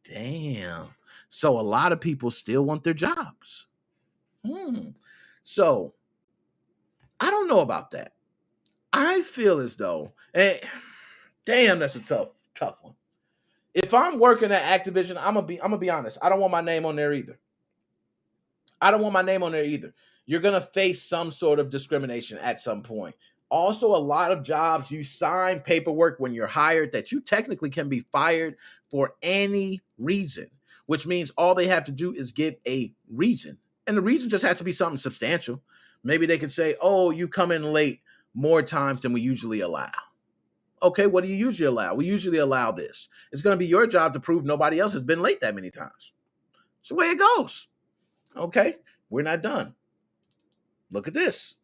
Damn. So a lot of people still want their jobs. So I don't know about that. I feel as though, damn, that's a tough one. If I'm working at Activision, I'm gonna be honest. I don't want my name on there either. You're gonna face some sort of discrimination at some point. Also, a lot of jobs, you sign paperwork when you're hired that you technically can be fired for any reason, which means all they have to do is give a reason. And the reason just has to be something substantial. Maybe they could say, oh, you come in late more times than we usually allow. Okay, what do you usually allow? We usually allow this. It's going to be your job to prove nobody else has been late that many times. It's the way it goes. Okay, we're not done. Look at this.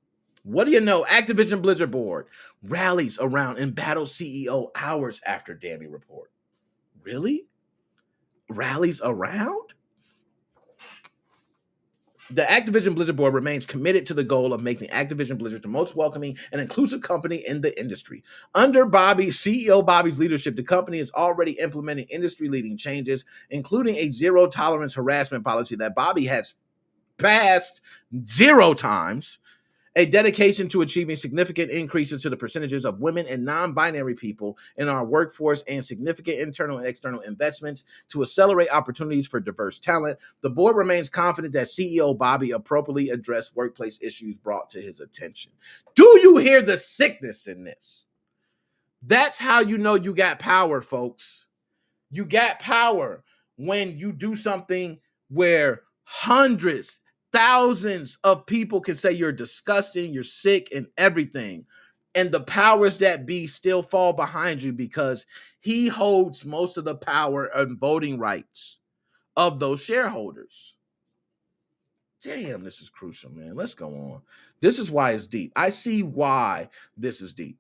What do you know? Activision Blizzard board rallies around embattled CEO hours after Dammy report. Really? Rallies around? The Activision Blizzard board remains committed to the goal of making Activision Blizzard the most welcoming and inclusive company in the industry. Under CEO Bobby's leadership, the company is already implementing industry-leading changes, including a zero-tolerance harassment policy that Bobby has passed 0 times, a dedication to achieving significant increases to the percentages of women and non-binary people in our workforce, and significant internal and external investments to accelerate opportunities for diverse talent. The board remains confident that CEO Bobby appropriately addressed workplace issues brought to his attention. Do you hear the sickness in this? That's how you know you got power, folks. You got power when you do something where hundreds, thousands of people can say you're disgusting, you're sick, and everything. And the powers that be still fall behind you because he holds most of the power and voting rights of those shareholders. Damn, this is crucial, man. Let's go on. This is why it's deep. I see why this is deep.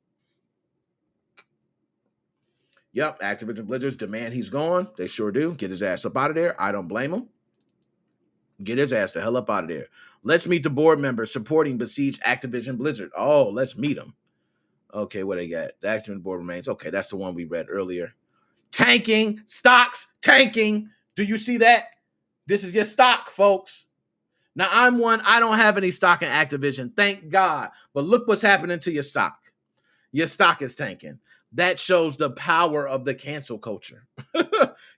Yep, Activision Blizzard's demand he's gone. They sure do. Get his ass up out of there. I don't blame him. Get his ass the hell up out of there. Let's meet the board members supporting besieged Activision Blizzard. Oh, let's meet them. Okay, what they got? The Activision board remains. Okay, that's the one we read earlier. Tanking, stocks, tanking. Do you see that? This is your stock, folks. Now, I'm one. I don't have any stock in Activision. Thank God. But look what's happening to your stock. Your stock is tanking. That shows the power of the cancel culture.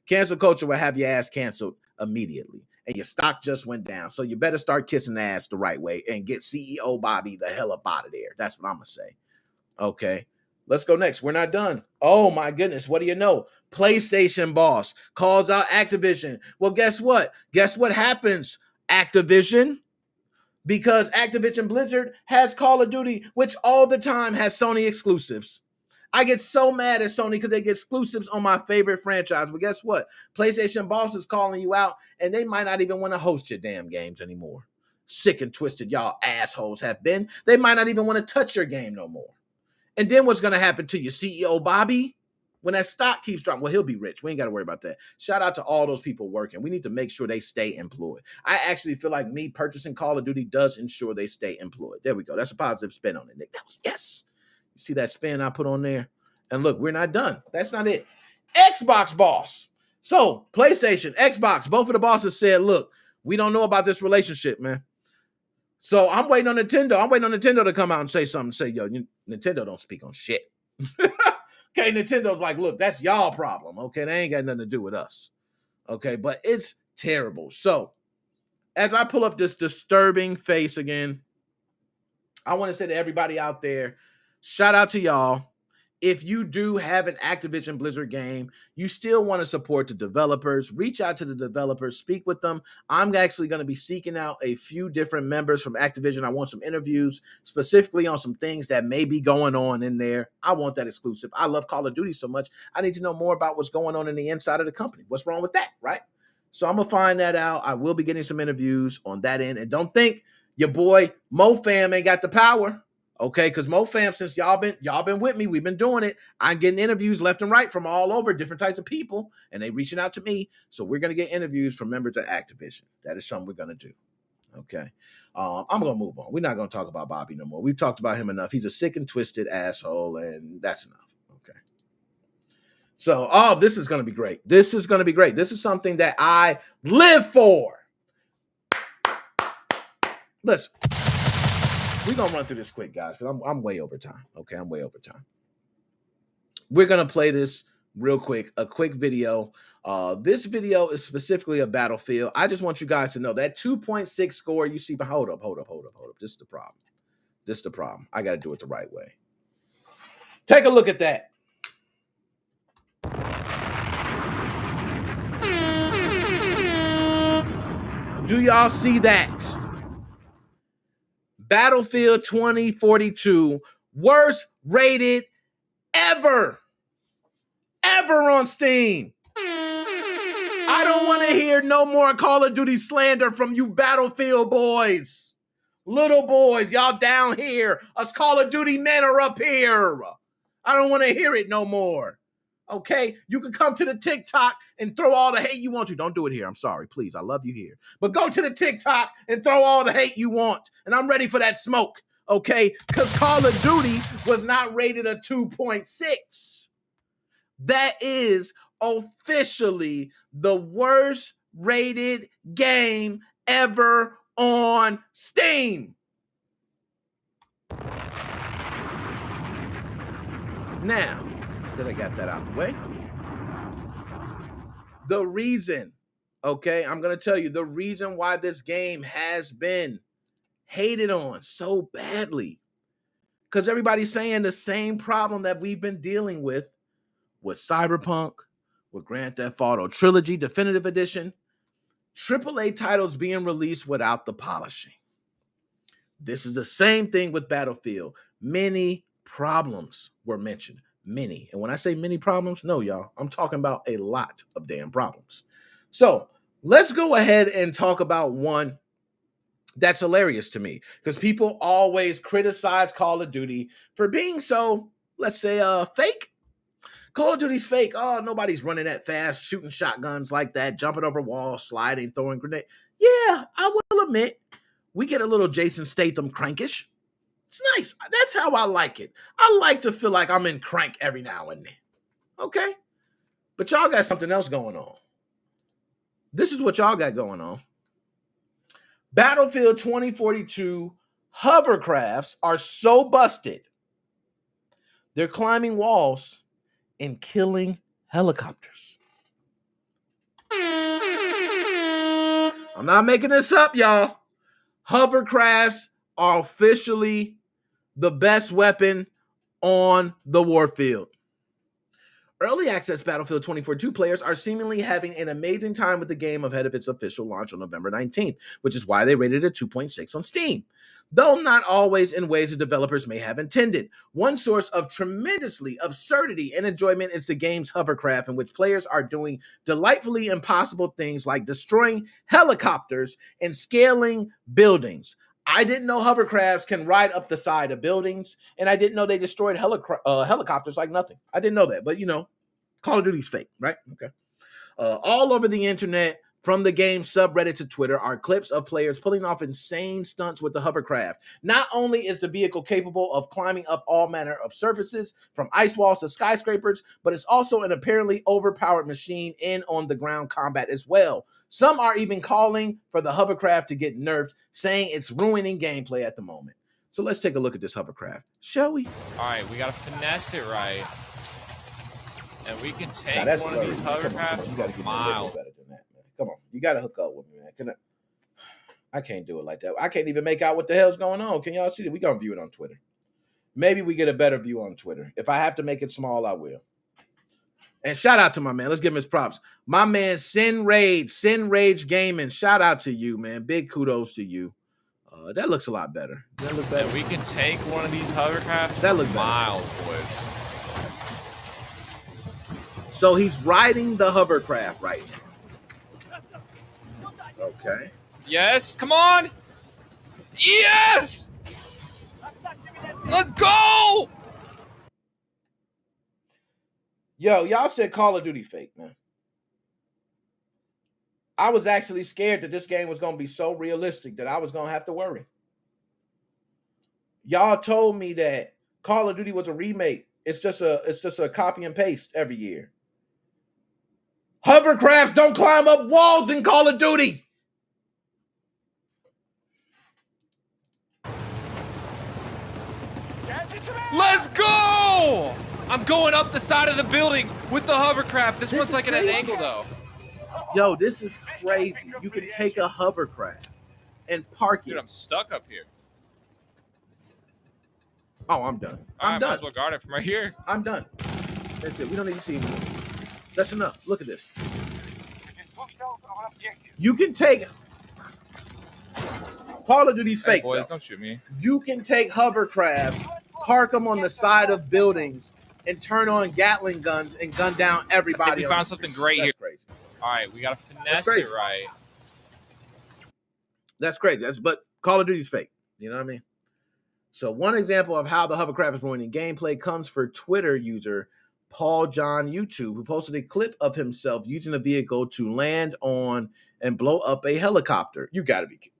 Cancel culture will have your ass canceled immediately. And your stock just went down. So you better start kissing the ass the right way and get CEO Bobby the hell up out of there. That's what I'm going to say. Okay. Let's go next. We're not done. Oh, my goodness. What do you know? PlayStation boss calls out Activision. Well, guess what? Guess what happens, Activision? Because Activision Blizzard has Call of Duty, which all the time has Sony exclusives. I get so mad at Sony because they get exclusives on my favorite franchise. But guess what? PlayStation boss is calling you out, and they might not even want to host your damn games anymore. Sick and twisted y'all assholes have been. They might not even want to touch your game no more. And then what's going to happen to you, CEO Bobby? When that stock keeps dropping, well, he'll be rich. We ain't got to worry about that. Shout out to all those people working. We need to make sure they stay employed. I actually feel like me purchasing Call of Duty does ensure they stay employed. There we go. That's a positive spin on it, Nick. That was, yes. You see that spin I put on there? And look, we're not done. That's not it. Xbox boss. So PlayStation, Xbox, both of the bosses said, look, we don't know about this relationship, man. So I'm waiting on Nintendo. I'm waiting on Nintendo to come out and say something. Say, yo, Nintendo don't speak on shit. Okay, Nintendo's like, look, that's y'all problem. Okay, they ain't got nothing to do with us. Okay, but it's terrible. So as I pull up this disturbing face again, I want to say to everybody out there, shout out to y'all. If you do have an Activision Blizzard game, you still want to support the developers, reach out to the developers, speak with them. I'm actually going to be seeking out a few different members from Activision. I want some interviews specifically on some things that may be going on in there. I want that exclusive. I love Call of Duty so much. I need to know more about what's going on in the inside of the company. What's wrong with that, right? So I'm going to find that out. I will be getting some interviews on that end. And don't think your boy MoFam ain't got the power. Okay, because MoFam, since y'all been with me, we've been doing it. I'm getting interviews left and right from all over, different types of people, and they reaching out to me. So we're gonna get interviews from members of Activision. That is something we're gonna do. Okay, I'm gonna move on. We're not gonna talk about Bobby no more. We've talked about him enough. He's a sick and twisted asshole, and that's enough. Okay. So, this is gonna be great. This is gonna be great. This is something that I live for. Listen. We're going to run through this quick, guys, because I'm way over time. Okay, I'm way over time. We're going to play this real quick, a quick video. This video is specifically a Battlefield. I just want you guys to know that 2.6 score you see, but hold up. This is the problem. I got to do it the right way. Take a look at that. Do y'all see that? Battlefield 2042, worst rated ever on Steam. I don't want to hear no more Call of Duty slander from you Battlefield boys. Little boys, y'all down here. Us Call of Duty men are up here. I don't want to hear it no more. Okay, you can come to the TikTok and throw all the hate you want to. Don't do it here. I'm sorry, please. I love you here. But go to the TikTok and throw all the hate you want. And I'm ready for that smoke, okay? Because Call of Duty was not rated a 2.6. That is officially the worst rated game ever on Steam. Now that I got that out the way, the reason, okay, I'm going to tell you the reason why this game has been hated on so badly, because everybody's saying the same problem that we've been dealing with Cyberpunk, with Grand Theft Auto Trilogy Definitive Edition, AAA titles being released without the polishing. This is the same thing with Battlefield. Many problems were mentioned. Many. And when I say many problems, no, y'all, I'm talking about a lot of damn problems. So let's go ahead and talk about one that's hilarious to me, because people always criticize Call of Duty for being so, let's say, fake. Call of Duty's fake. Oh, nobody's running that fast, shooting shotguns like that, jumping over walls, sliding, throwing grenades. Yeah, I will admit, we get a little Jason Statham crankish. It's nice. That's how I like it. I like to feel like I'm in Crank every now and then. Okay? But y'all got something else going on. This is what y'all got going on. Battlefield 2042 hovercrafts are so busted, they're climbing walls and killing helicopters. I'm not making this up, y'all. Hovercrafts are officially the best weapon on the warfield. Early access Battlefield 2042 players are seemingly having an amazing time with the game ahead of its official launch on November 19th, which is why they rated it a 2.6 on Steam. Though not always in ways the developers may have intended. One source of tremendously absurdity and enjoyment is the game's hovercraft, in which players are doing delightfully impossible things like destroying helicopters and scaling buildings. I didn't know hovercrafts can ride up the side of buildings, and I didn't know they destroyed helicopters like nothing. I didn't know that, but you know, Call of Duty's fake, right? Okay. All over the internet, from the game subreddit to Twitter, are clips of players pulling off insane stunts with the hovercraft. Not only is the vehicle capable of climbing up all manner of surfaces, from ice walls to skyscrapers, but it's also an apparently overpowered machine in on-the-ground combat as well. Some are even calling for the hovercraft to get nerfed, saying it's ruining gameplay at the moment. So let's take a look at this hovercraft, shall we? All right, we got to finesse it right. And we can take one blurry, of these man. hovercrafts You gotta for get miles. better than that, man. Come on, you gotta hook up with me, man. I can't do it like that. I can't even make out what the hell's going on. Can y'all see it? We gonna view it on Twitter. Maybe we get a better view on Twitter. If I have to make it small, I will. And shout out to my man. Let's give him his props. My man, Sin Rage Gaming. Shout out to you, man. Big kudos to you. That looks a lot better. That look better. And we can take one of these hovercrafts That for look better. miles, boys. So he's riding the hovercraft right now. Okay. Yes, come on. Yes. Let's go. Yo, y'all said Call of Duty fake, man. I was actually scared that this game was going to be so realistic that I was going to have to worry. Y'all told me that Call of Duty was a remake. It's just a copy and paste every year. Hovercrafts don't climb up walls in Call of Duty. Let's go. I'm going up the side of the building with the hovercraft. This one's like at an angle, though. Yo, this is crazy. You can take a hovercraft and park it. Dude, I'm stuck up here. Oh, I'm done. I I'm done. might as well guard it from right here. I'm done. That's it. We don't need to see anymore. That's enough. Look at this. You can take Call of Duty's Hey, fake. boys, Though. don't shoot me. You can take hovercrafts, park them on the side of buildings, and turn on Gatling guns and gun down everybody. I think we found something great That's here. Crazy. All right, we gotta finesse it right. That's crazy. But Call of Duty's fake. You know what I mean? So one example of how the hovercraft is ruining gameplay comes for Twitter user Paul John YouTube, who posted a clip of himself using a vehicle to land on and blow up a helicopter. You gotta be kidding.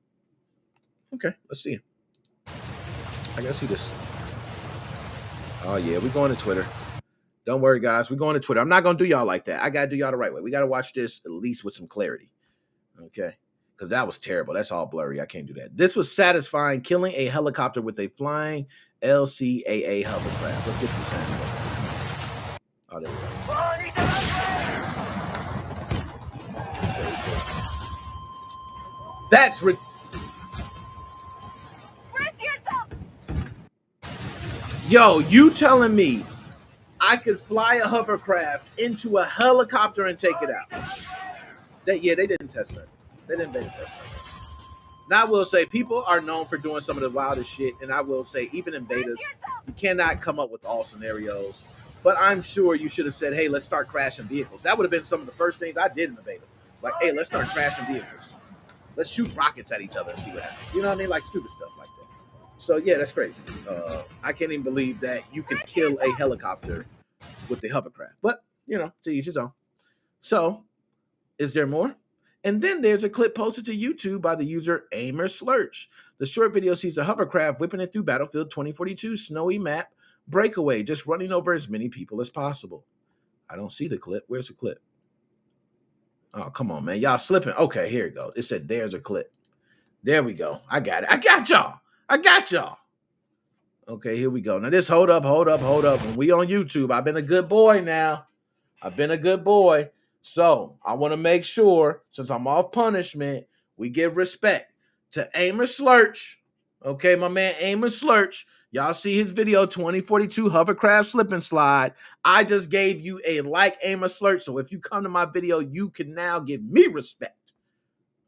Okay, let's see. I gotta see this. Oh yeah, we're going to Twitter. Don't worry, guys. We're going to Twitter. I'm not going to do y'all like that. I got to do y'all the right way. We got to watch this at least with some clarity. Okay? Because that was terrible. That's all blurry. I can't do that. This was satisfying, killing a helicopter with a flying LCAA hovercraft. Let's get some sound. Oh, there we go. That's ridiculous. Yo, you telling me I could fly a hovercraft into a helicopter and take it out? They didn't test that. They didn't test that. Now I will say people are known for doing some of the wildest shit, and I will say even in betas, you cannot come up with all scenarios. But I'm sure you should have said, hey, let's start crashing vehicles. That would have been some of the first things I did in the beta. Like, hey, let's start crashing vehicles. Let's shoot rockets at each other and see what happens. You know what I mean? Like stupid stuff like that. So, yeah, that's crazy. I can't even believe that you could kill a helicopter with the hovercraft. But, you know, to each his own. So, is there more? And then there's a clip posted to YouTube by the user AimerSlurch. The short video sees a hovercraft whipping it through Battlefield 2042 snowy map breakaway, just running over as many people as possible. I don't see the clip. Where's the clip? Oh, come on, man. Y'all slipping. Okay, here it goes. It said there's a clip. There we go. I got it. I got y'all. Okay, here we go. Now this, hold up. When we on YouTube, I've been a good boy now. So I want to make sure, since I'm off punishment, we give respect to AimerSlurch. Okay, my man AimerSlurch. Y'all see his video, 2042 hovercraft slip and slide. I just gave you a like, AimerSlurch. So if you come to my video, you can now give me respect.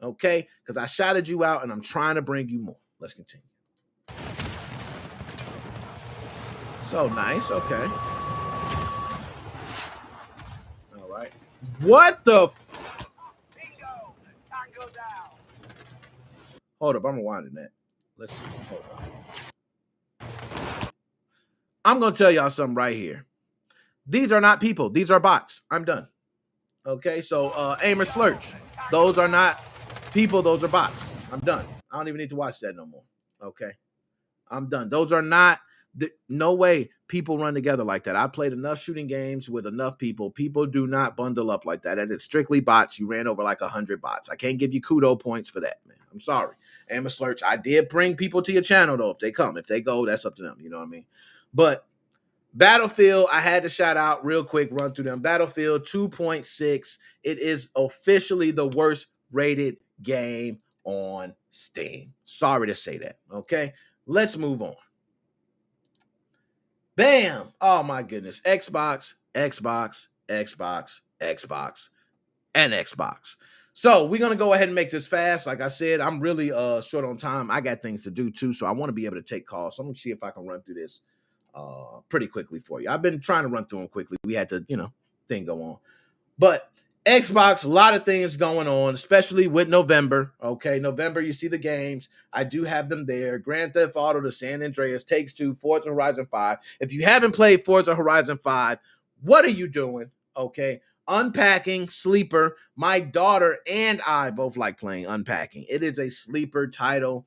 Okay? Because I shouted you out and I'm trying to bring you more. Let's continue. So nice. Okay. All right. What the? Hold up. I'm rewinding that. Let's see. Hold on. I'm going to tell y'all something right here. These are not people. These are bots. I'm done. Okay, so AimerSlurch. Those are not people. Those are bots. I'm done. I don't even need to watch that no more. Okay, I'm done. Those are not, no way people run together like that. I played enough shooting games with enough people. People do not bundle up like that. And it's strictly bots. You ran over like 100 bots. I can't give you kudo points for that, man. I'm sorry. AimerSlurch. I did bring people to your channel, though. If they come, if they go, that's up to them. You know what I mean? But Battlefield, I had to shout out real quick, run through them. Battlefield 2.6. It is officially the worst rated game on Steam. Sorry to say that. Okay, let's move on. Bam! Oh my goodness. Xbox, and Xbox. So we're going to go ahead and make this fast. Like I said, I'm really short on time. I got things to do too, so I want to be able to take calls. So I'm going to see if I can run through this pretty quickly for you. I've been trying to run through them quickly. We had to, thing go on. But Xbox, a lot of things going on, especially with November. Okay, November, you see the games. I do have them there. Grand Theft Auto, the San Andreas, Takes Two, Forza Horizon 5. If you haven't played Forza Horizon 5, what are you doing? Okay, Unpacking, sleeper. My daughter and I both like playing Unpacking. It is a sleeper title.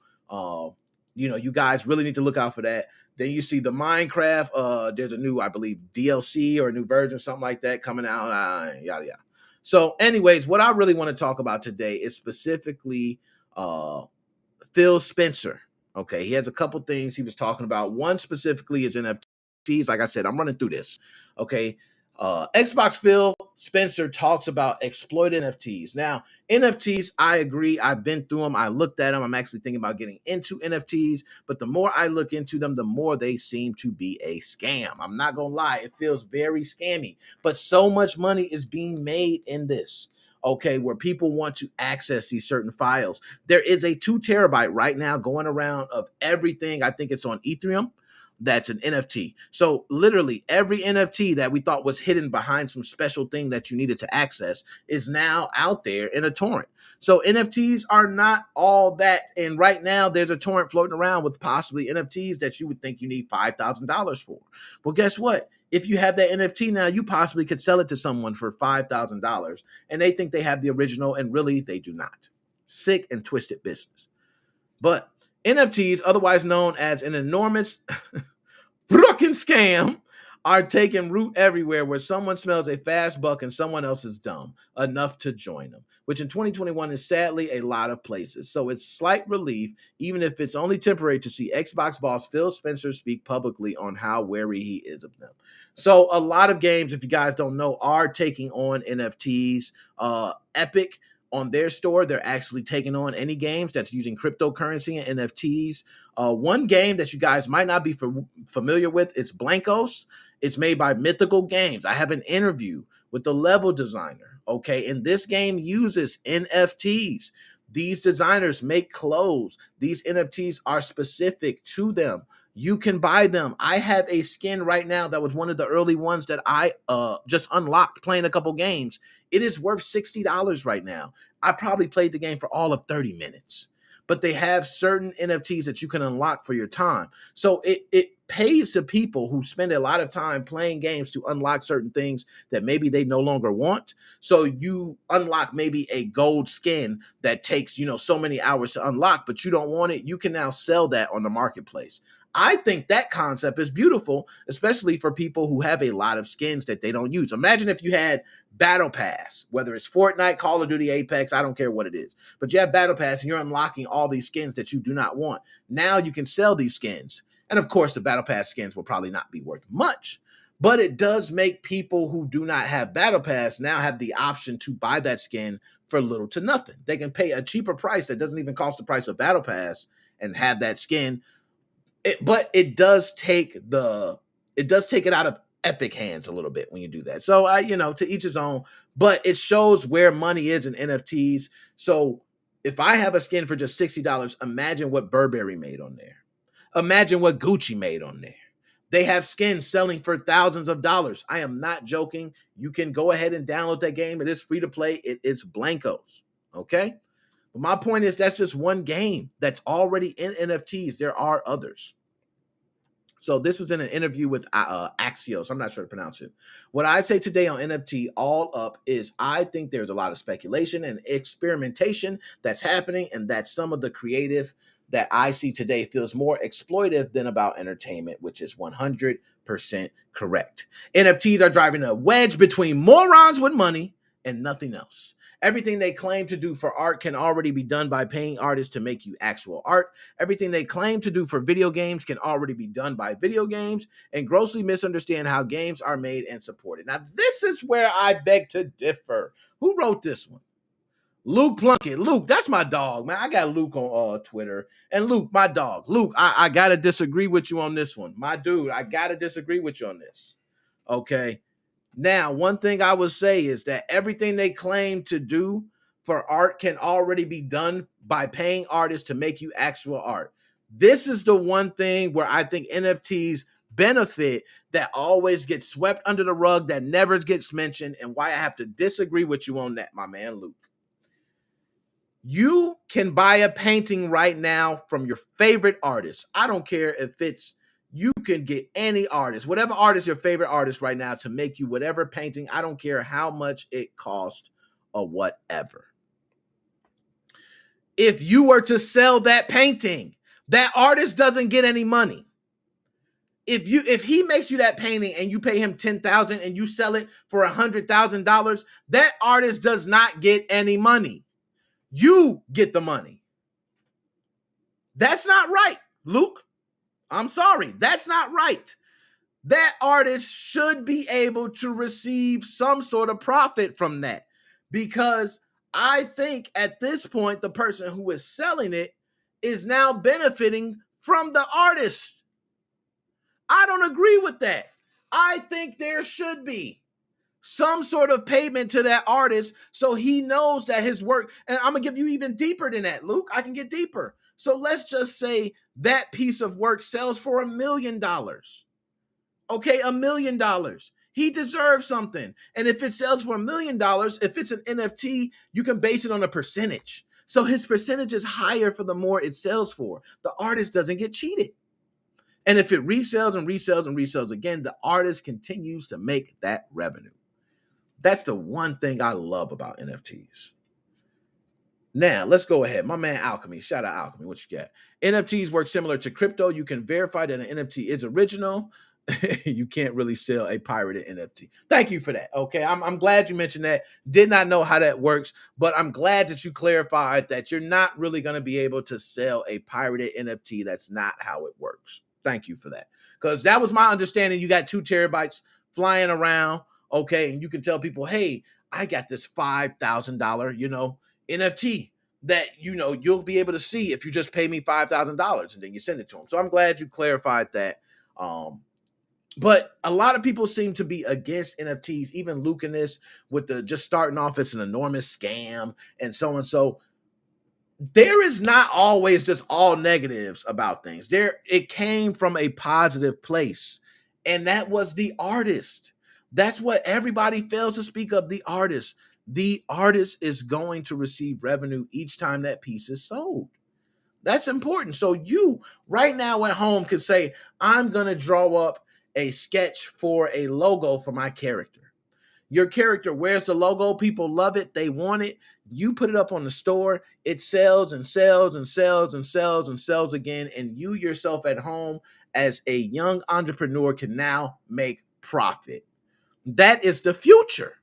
You guys really need to look out for that. Then you see the Minecraft. There's a new, I believe, DLC or a new version, something like that coming out. Yada, yada. So anyways, what I really want to talk about today is specifically Phil Spencer. Okay, he has a couple things he was talking about. One specifically is NFTs. Like I said, I'm running through this. Okay, Xbox Phil Spencer talks about exploited NFTs. Now, NFTs, I agree. I've been through them. I looked at them. I'm actually thinking about getting into NFTs. But the more I look into them, the more they seem to be a scam. I'm not going to lie. It feels very scammy. But so much money is being made in this. Okay, where people want to access these certain files. There is a 2 terabyte right now going around of everything. I think it's on Ethereum. That's an NFT. So literally every NFT that we thought was hidden behind some special thing that you needed to access is now out there in a torrent. So NFTs are not all that. And right now there's a torrent floating around with possibly NFTs that you would think you need $5,000 for. Well, guess what? If you have that NFT now, you possibly could sell it to someone for $5,000 and they think they have the original and really they do not. Sick and twisted business. But NFTs, otherwise known as an enormous fucking scam, are taking root everywhere where someone smells a fast buck and someone else is dumb enough to join them, which in 2021 is sadly a lot of places. So it's slight relief, even if it's only temporary, to see Xbox boss Phil Spencer speak publicly on how wary he is of them. So a lot of games, if you guys don't know, are taking on NFTs. Epic, on their store, they're actually taking on any games that's using cryptocurrency and NFTs. One game that you guys might not be familiar with, it's Blankos. It's made by Mythical Games. I have an interview with the level designer, okay? And this game uses NFTs. These designers make clothes. These NFTs are specific to them. You can buy them. I have a skin right now that was one of the early ones that I just unlocked playing a couple games. It is worth $60 right now. I probably played the game for all of 30 minutes. But they have certain NFTs that you can unlock for your time. So it pays to people who spend a lot of time playing games to unlock certain things that maybe they no longer want. So you unlock maybe a gold skin that takes, so many hours to unlock, but you don't want it. You can now sell that on the marketplace. I think that concept is beautiful, especially for people who have a lot of skins that they don't use. Imagine if you had Battle Pass, whether it's Fortnite, Call of Duty, Apex, I don't care what it is. But you have Battle Pass and you're unlocking all these skins that you do not want. Now you can sell these skins. And of course, the Battle Pass skins will probably not be worth much. But it does make people who do not have Battle Pass now have the option to buy that skin for little to nothing. They can pay a cheaper price that doesn't even cost the price of Battle Pass and have that skin. But it does take it out of Epic hands a little bit when you do that. So to each his own, but it shows where money is in NFTs. So if I have a skin for just $60, imagine what Burberry made on there. Imagine what Gucci made on there. They have skins selling for thousands of dollars. I am not joking. You can go ahead and download that game. It is free to play. It is Blankos. Okay. But my point is that's just one game that's already in NFTs. There are others. So this was in an interview with Axios. I'm not sure to pronounce it. What I say today on NFT all up is I think there's a lot of speculation and experimentation that's happening, and that some of the creative that I see today feels more exploitive than about entertainment, which is 100% correct. NFTs are driving a wedge between morons with money and nothing else. Everything they claim to do for art can already be done by paying artists to make you actual art. Everything they claim to do for video games can already be done by video games, and grossly misunderstand how games are made and supported. Now, this is where I beg to differ. Who wrote this one? Luke Plunkett. Luke, that's my dog, man. I got Luke on Twitter. And Luke, my dog. Luke, I got to disagree with you on this one. My dude, I got to disagree with you on this. Okay. Now, one thing I would say is that everything they claim to do for art can already be done by paying artists to make you actual art. This is the one thing where I think NFTs benefit that always gets swept under the rug, that never gets mentioned, and why I have to disagree with you on that, my man Luke. You can buy a painting right now from your favorite artist. I don't care if you can get any artist, whatever artist, your favorite artist right now, to make you whatever painting. I don't care how much it costs or whatever. If you were to sell that painting, that artist doesn't get any money. If he makes you that painting and you pay him $10,000 and you sell it for $100,000, that artist does not get any money. You get the money. That's not right, Luke. I'm sorry. That's not right. That artist should be able to receive some sort of profit from that, because I think at this point, the person who is selling it is now benefiting from the artist. I don't agree with that. I think there should be some sort of payment to that artist so he knows that his work, and I'm going to give you even deeper than that, Luke. I can get deeper. So let's just say that piece of work sells for $1 million. Okay, $1 million. He deserves something. And if it sells for $1 million, if it's an NFT, you can base it on a percentage. So his percentage is higher for the more it sells for. The artist doesn't get cheated. And if it resells and resells and resells again, the artist continues to make that revenue. That's the one thing I love about NFTs. Now, let's go ahead. My man Alchemy. Shout out Alchemy. What you got? NFTs work similar to crypto. You can verify that an NFT is original. You can't really sell a pirated NFT. Thank you for that. Okay. I'm glad you mentioned that. Did not know how that works, but I'm glad that you clarified that you're not really going to be able to sell a pirated NFT. That's not how it works. Thank you for that. Because that was my understanding. You got 2 terabytes flying around. Okay. And you can tell people, hey, I got this $5,000, NFT that, you'll be able to see if you just pay me $5,000 and then you send it to them. So I'm glad you clarified that. But a lot of people seem to be against NFTs, even Lucanus with the just starting off as an enormous scam and so on. So there is not always just all negatives about things. It came from a positive place, and that was the artist. That's what everybody fails to speak of, the artist. The artist is going to receive revenue each time that piece is sold. That's important. So you right now at home could say, I'm going to draw up a sketch for a logo for my character. Your character wears the logo. People love it. They want it. You put it up on the store. It sells and sells and sells and sells and sells again. And you yourself at home as a young entrepreneur can now make profit. That is the future.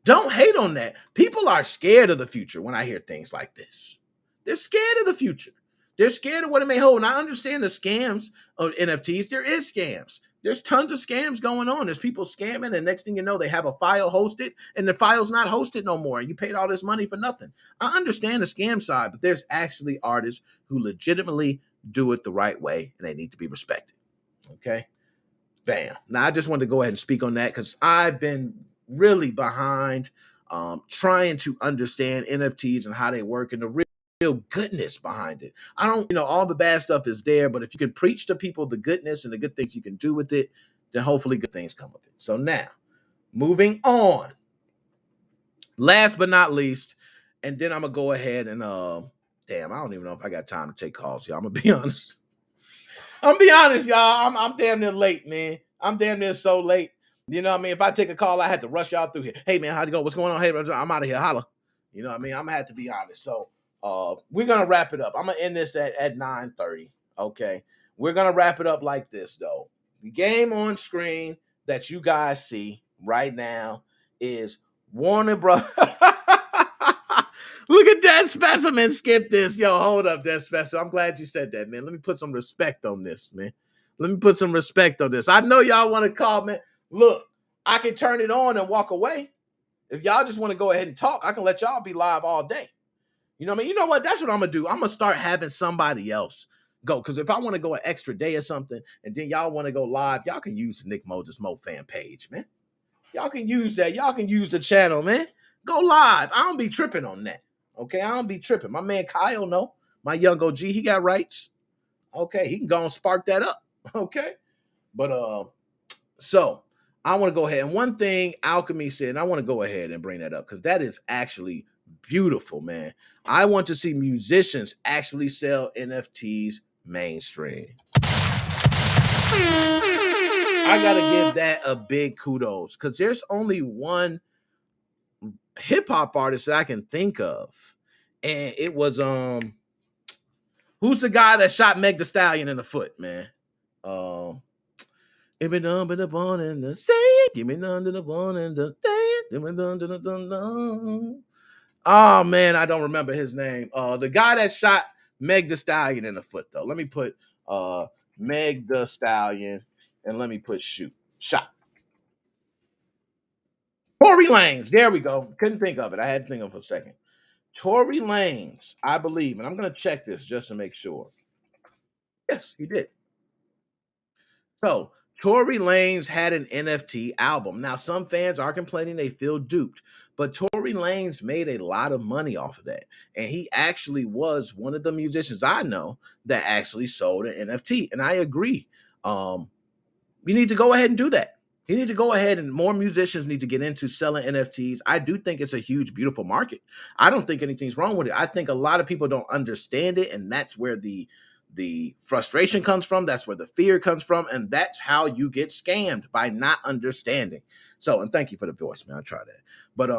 Don't hate on that. People are scared of the future when I hear things like this. They're scared of the future. They're scared of what it may hold. And I understand the scams of NFTs. There is scams. There's tons of scams going on. There's people scamming, and next thing you know, they have a file hosted, and the file's not hosted no more. And you paid all this money for nothing. I understand the scam side, but there's actually artists who legitimately do it the right way, and they need to be respected. Okay? Bam. Now, I just wanted to go ahead and speak on that because I've been really behind trying to understand NFTs and how they work and the real goodness behind it. I don't, all the bad stuff is there, but if you can preach to people the goodness and the good things you can do with it, then hopefully good things come of it. So now, moving on. Last but not least, and then I'm going to go ahead and, I don't even know if I got time to take calls, y'all. I'm going to be honest. Y'all. I'm damn near late, man. I'm damn near so late. You know what I mean? If I take a call, I had to rush y'all through here. Hey, man, how'd it go? What's going on? Hey, I'm out of here. Holla. You know what I mean? I'm going to have to be honest. So we're going to wrap it up. I'm going to end this at 9:30. Okay. We're going to wrap it up like this, though. The game on screen that you guys see right now is Warner Bros. Look at that specimen. Skip this. Yo, hold up, that specimen. I'm glad you said that, man. Let me put some respect on this, man. Let me put some respect on this. I know y'all want to call, man. Look, I can turn it on and walk away. If y'all just want to go ahead and talk, I can let y'all be live all day. You know what I mean? You know what? That's what I'm going to do. I'm going to start having somebody else go. Because if I want to go an extra day or something, and then y'all want to go live, y'all can use the NickMoses05 page, man. Y'all can use that. Y'all can use the channel, man. Go live. I don't be tripping on that. Okay? I don't be tripping. My man Kyle, no. My young OG, he got rights. Okay? He can go and spark that up. Okay? But, so I want to go ahead. And one thing Alchemy said, and I want to go ahead and bring that up because that is actually beautiful, man. I want to see musicians actually sell NFTs mainstream. I got to give that a big kudos because there's only one hip hop artist that I can think of. And it was, who's the guy that shot Meg Thee Stallion in the foot, man? Give me none but the one and the say, give me none to the one and the say, give me none to the dun. Oh man, I don't remember his name. The guy that shot Meg Thee Stallion in the foot, though. Let me put Meg Thee Stallion and let me put shot. Tory Lanez. There we go. Couldn't think of it. I had to think of it for a second. Tory Lanez, I believe, and I'm gonna check this just to make sure. Yes, he did. So Tory Lanez had an NFT album. Now, some fans are complaining they feel duped, but Tory Lanez made a lot of money off of that. And he actually was one of the musicians I know that actually sold an NFT. And I agree. You need to go ahead and do that. You need to go ahead and more musicians need to get into selling NFTs. I do think it's a huge, beautiful market. I don't think anything's wrong with it. I think a lot of people don't understand it. And that's where the the frustration comes from. That's where the fear comes from. And that's how you get scammed, by not understanding. So, and thank you for the voice, man. I try that. But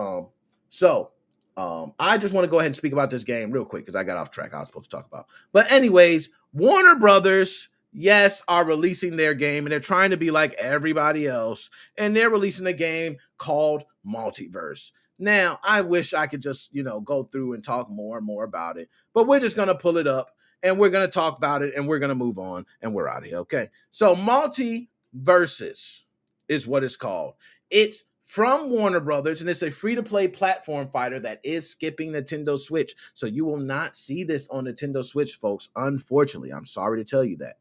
I just want to go ahead and speak about this game real quick because I got off track. I was supposed to talk about. But anyways, Warner Brothers, yes, are releasing their game, and they're trying to be like everybody else, and they're releasing a game called MultiVersus. Now, I wish I could just, go through and talk more and more about it, but we're just going to pull it up, and we're going to talk about it, and we're going to move on, and we're out of here, okay? So, MultiVersus is what it's called. It's from Warner Brothers, and it's a free-to-play platform fighter that is skipping Nintendo Switch. So you will not see this on Nintendo Switch, folks. Unfortunately, I'm sorry to tell you that.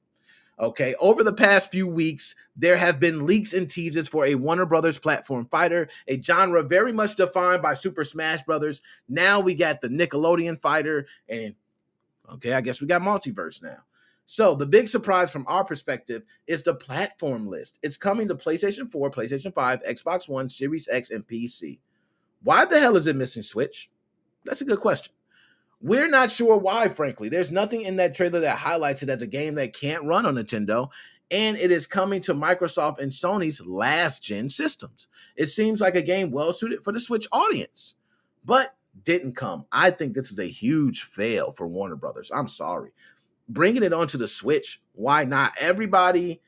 Okay, over the past few weeks, there have been leaks and teasers for a Warner Brothers platform fighter, a genre very much defined by Super Smash Brothers. Now we got the Nickelodeon fighter, and okay, I guess we got MultiVersus now. So the big surprise from our perspective is the platform list. It's coming to PlayStation 4, PlayStation 5, Xbox One, Series X, and PC. Why the hell is it missing Switch? That's a good question. We're not sure why, frankly. There's nothing in that trailer that highlights it as a game that can't run on Nintendo, and it is coming to Microsoft and Sony's last-gen systems. It seems like a game well-suited for the Switch audience, but didn't come. I think this is a huge fail for Warner Brothers. I'm sorry. Bringing it onto the Switch, why not? Everybody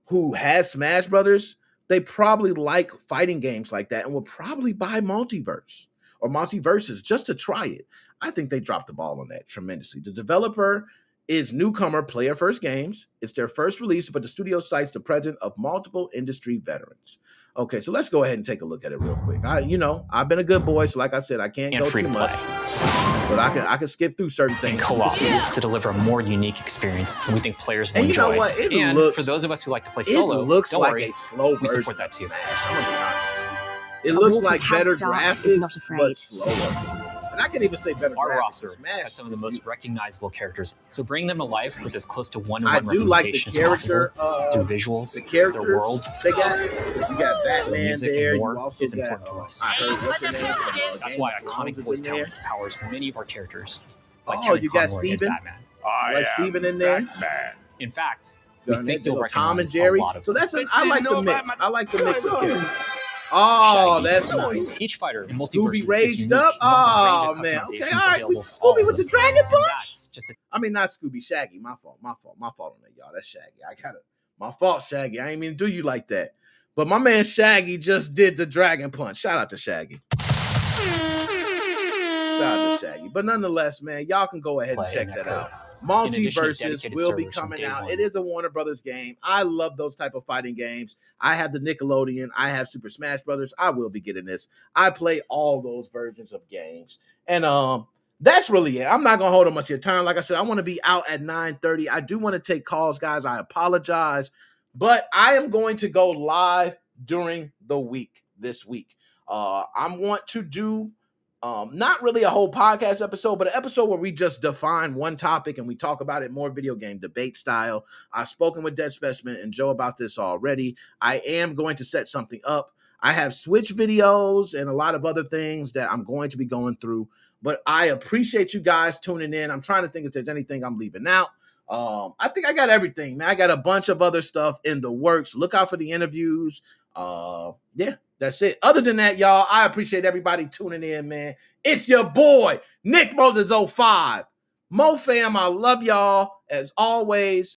who has Smash Brothers, they probably like fighting games like that and will probably buy MultiVersus or MultiVersus just to try it. I think they dropped the ball on that tremendously. The developer is newcomer Player First Games. It's their first release, but the studio cites the presence of multiple industry veterans. Okay, so let's go ahead and take a look at it real quick. I've been a good boy, so like I said, I can't go too much, but I can skip through certain things. And co-op to deliver a more unique experience, and we think players will and enjoy. You know what? And for those of us who like to play solo, it looks don't like worry, a slow we support that too. It looks like better graphics, but slower. And I can even say better Our graphics. roster has some of the most recognizable characters, so bring them to life with as close to one-to-one I do like the representation character, as possible through visuals, the characters, their worlds. They got Batman the music there. and more You also is got, important to us. That's why iconic voice talent powers many of our characters. Like you got Steven. Batman. Like Steven in there. Batman. In fact, we think you'll recognize Tom and Jerry. a lot of so that's them. I like the mix. I like the mix of characters. Oh, Shaggy. that's nice. Each fighter in MultiVersus Scooby is raised unique. up. Oh Range of man. Okay, customizations all right. available for all Scooby with of the them. dragon And punch. that's just I mean, not Scooby, Shaggy. My fault on that, y'all. That's Shaggy. My fault, Shaggy. I ain't mean to do you like that. But my man Shaggy just did the dragon punch. Shout out to Shaggy. But nonetheless, man, y'all can go ahead and check that out. MultiVersus will be coming out. It is a Warner Brothers game. I love those type of fighting games. I have the Nickelodeon. I have Super Smash Brothers. I will be getting this. I play all those versions of games. And that's really it. I'm not going to hold on much of your time. Like I said, I want to be out at 9:30. I do want to take calls, guys. I apologize. But I am going to go live during the week this week. I want to do not really a whole podcast episode, but an episode where we just define one topic and we talk about it more video game debate style. I've spoken with Dead Specimen and Joe about this already. I am going to set something up. I have Switch videos and a lot of other things that I'm going to be going through, but I appreciate you guys tuning in. I'm trying to think if there's anything I'm leaving out. I think I got everything, man. I got a bunch of other stuff in the works. Look out for the interviews. Yeah, that's it. Other than that, y'all, I appreciate everybody tuning in, man. It's your boy, NickMoses05. MoFam, I love y'all as always.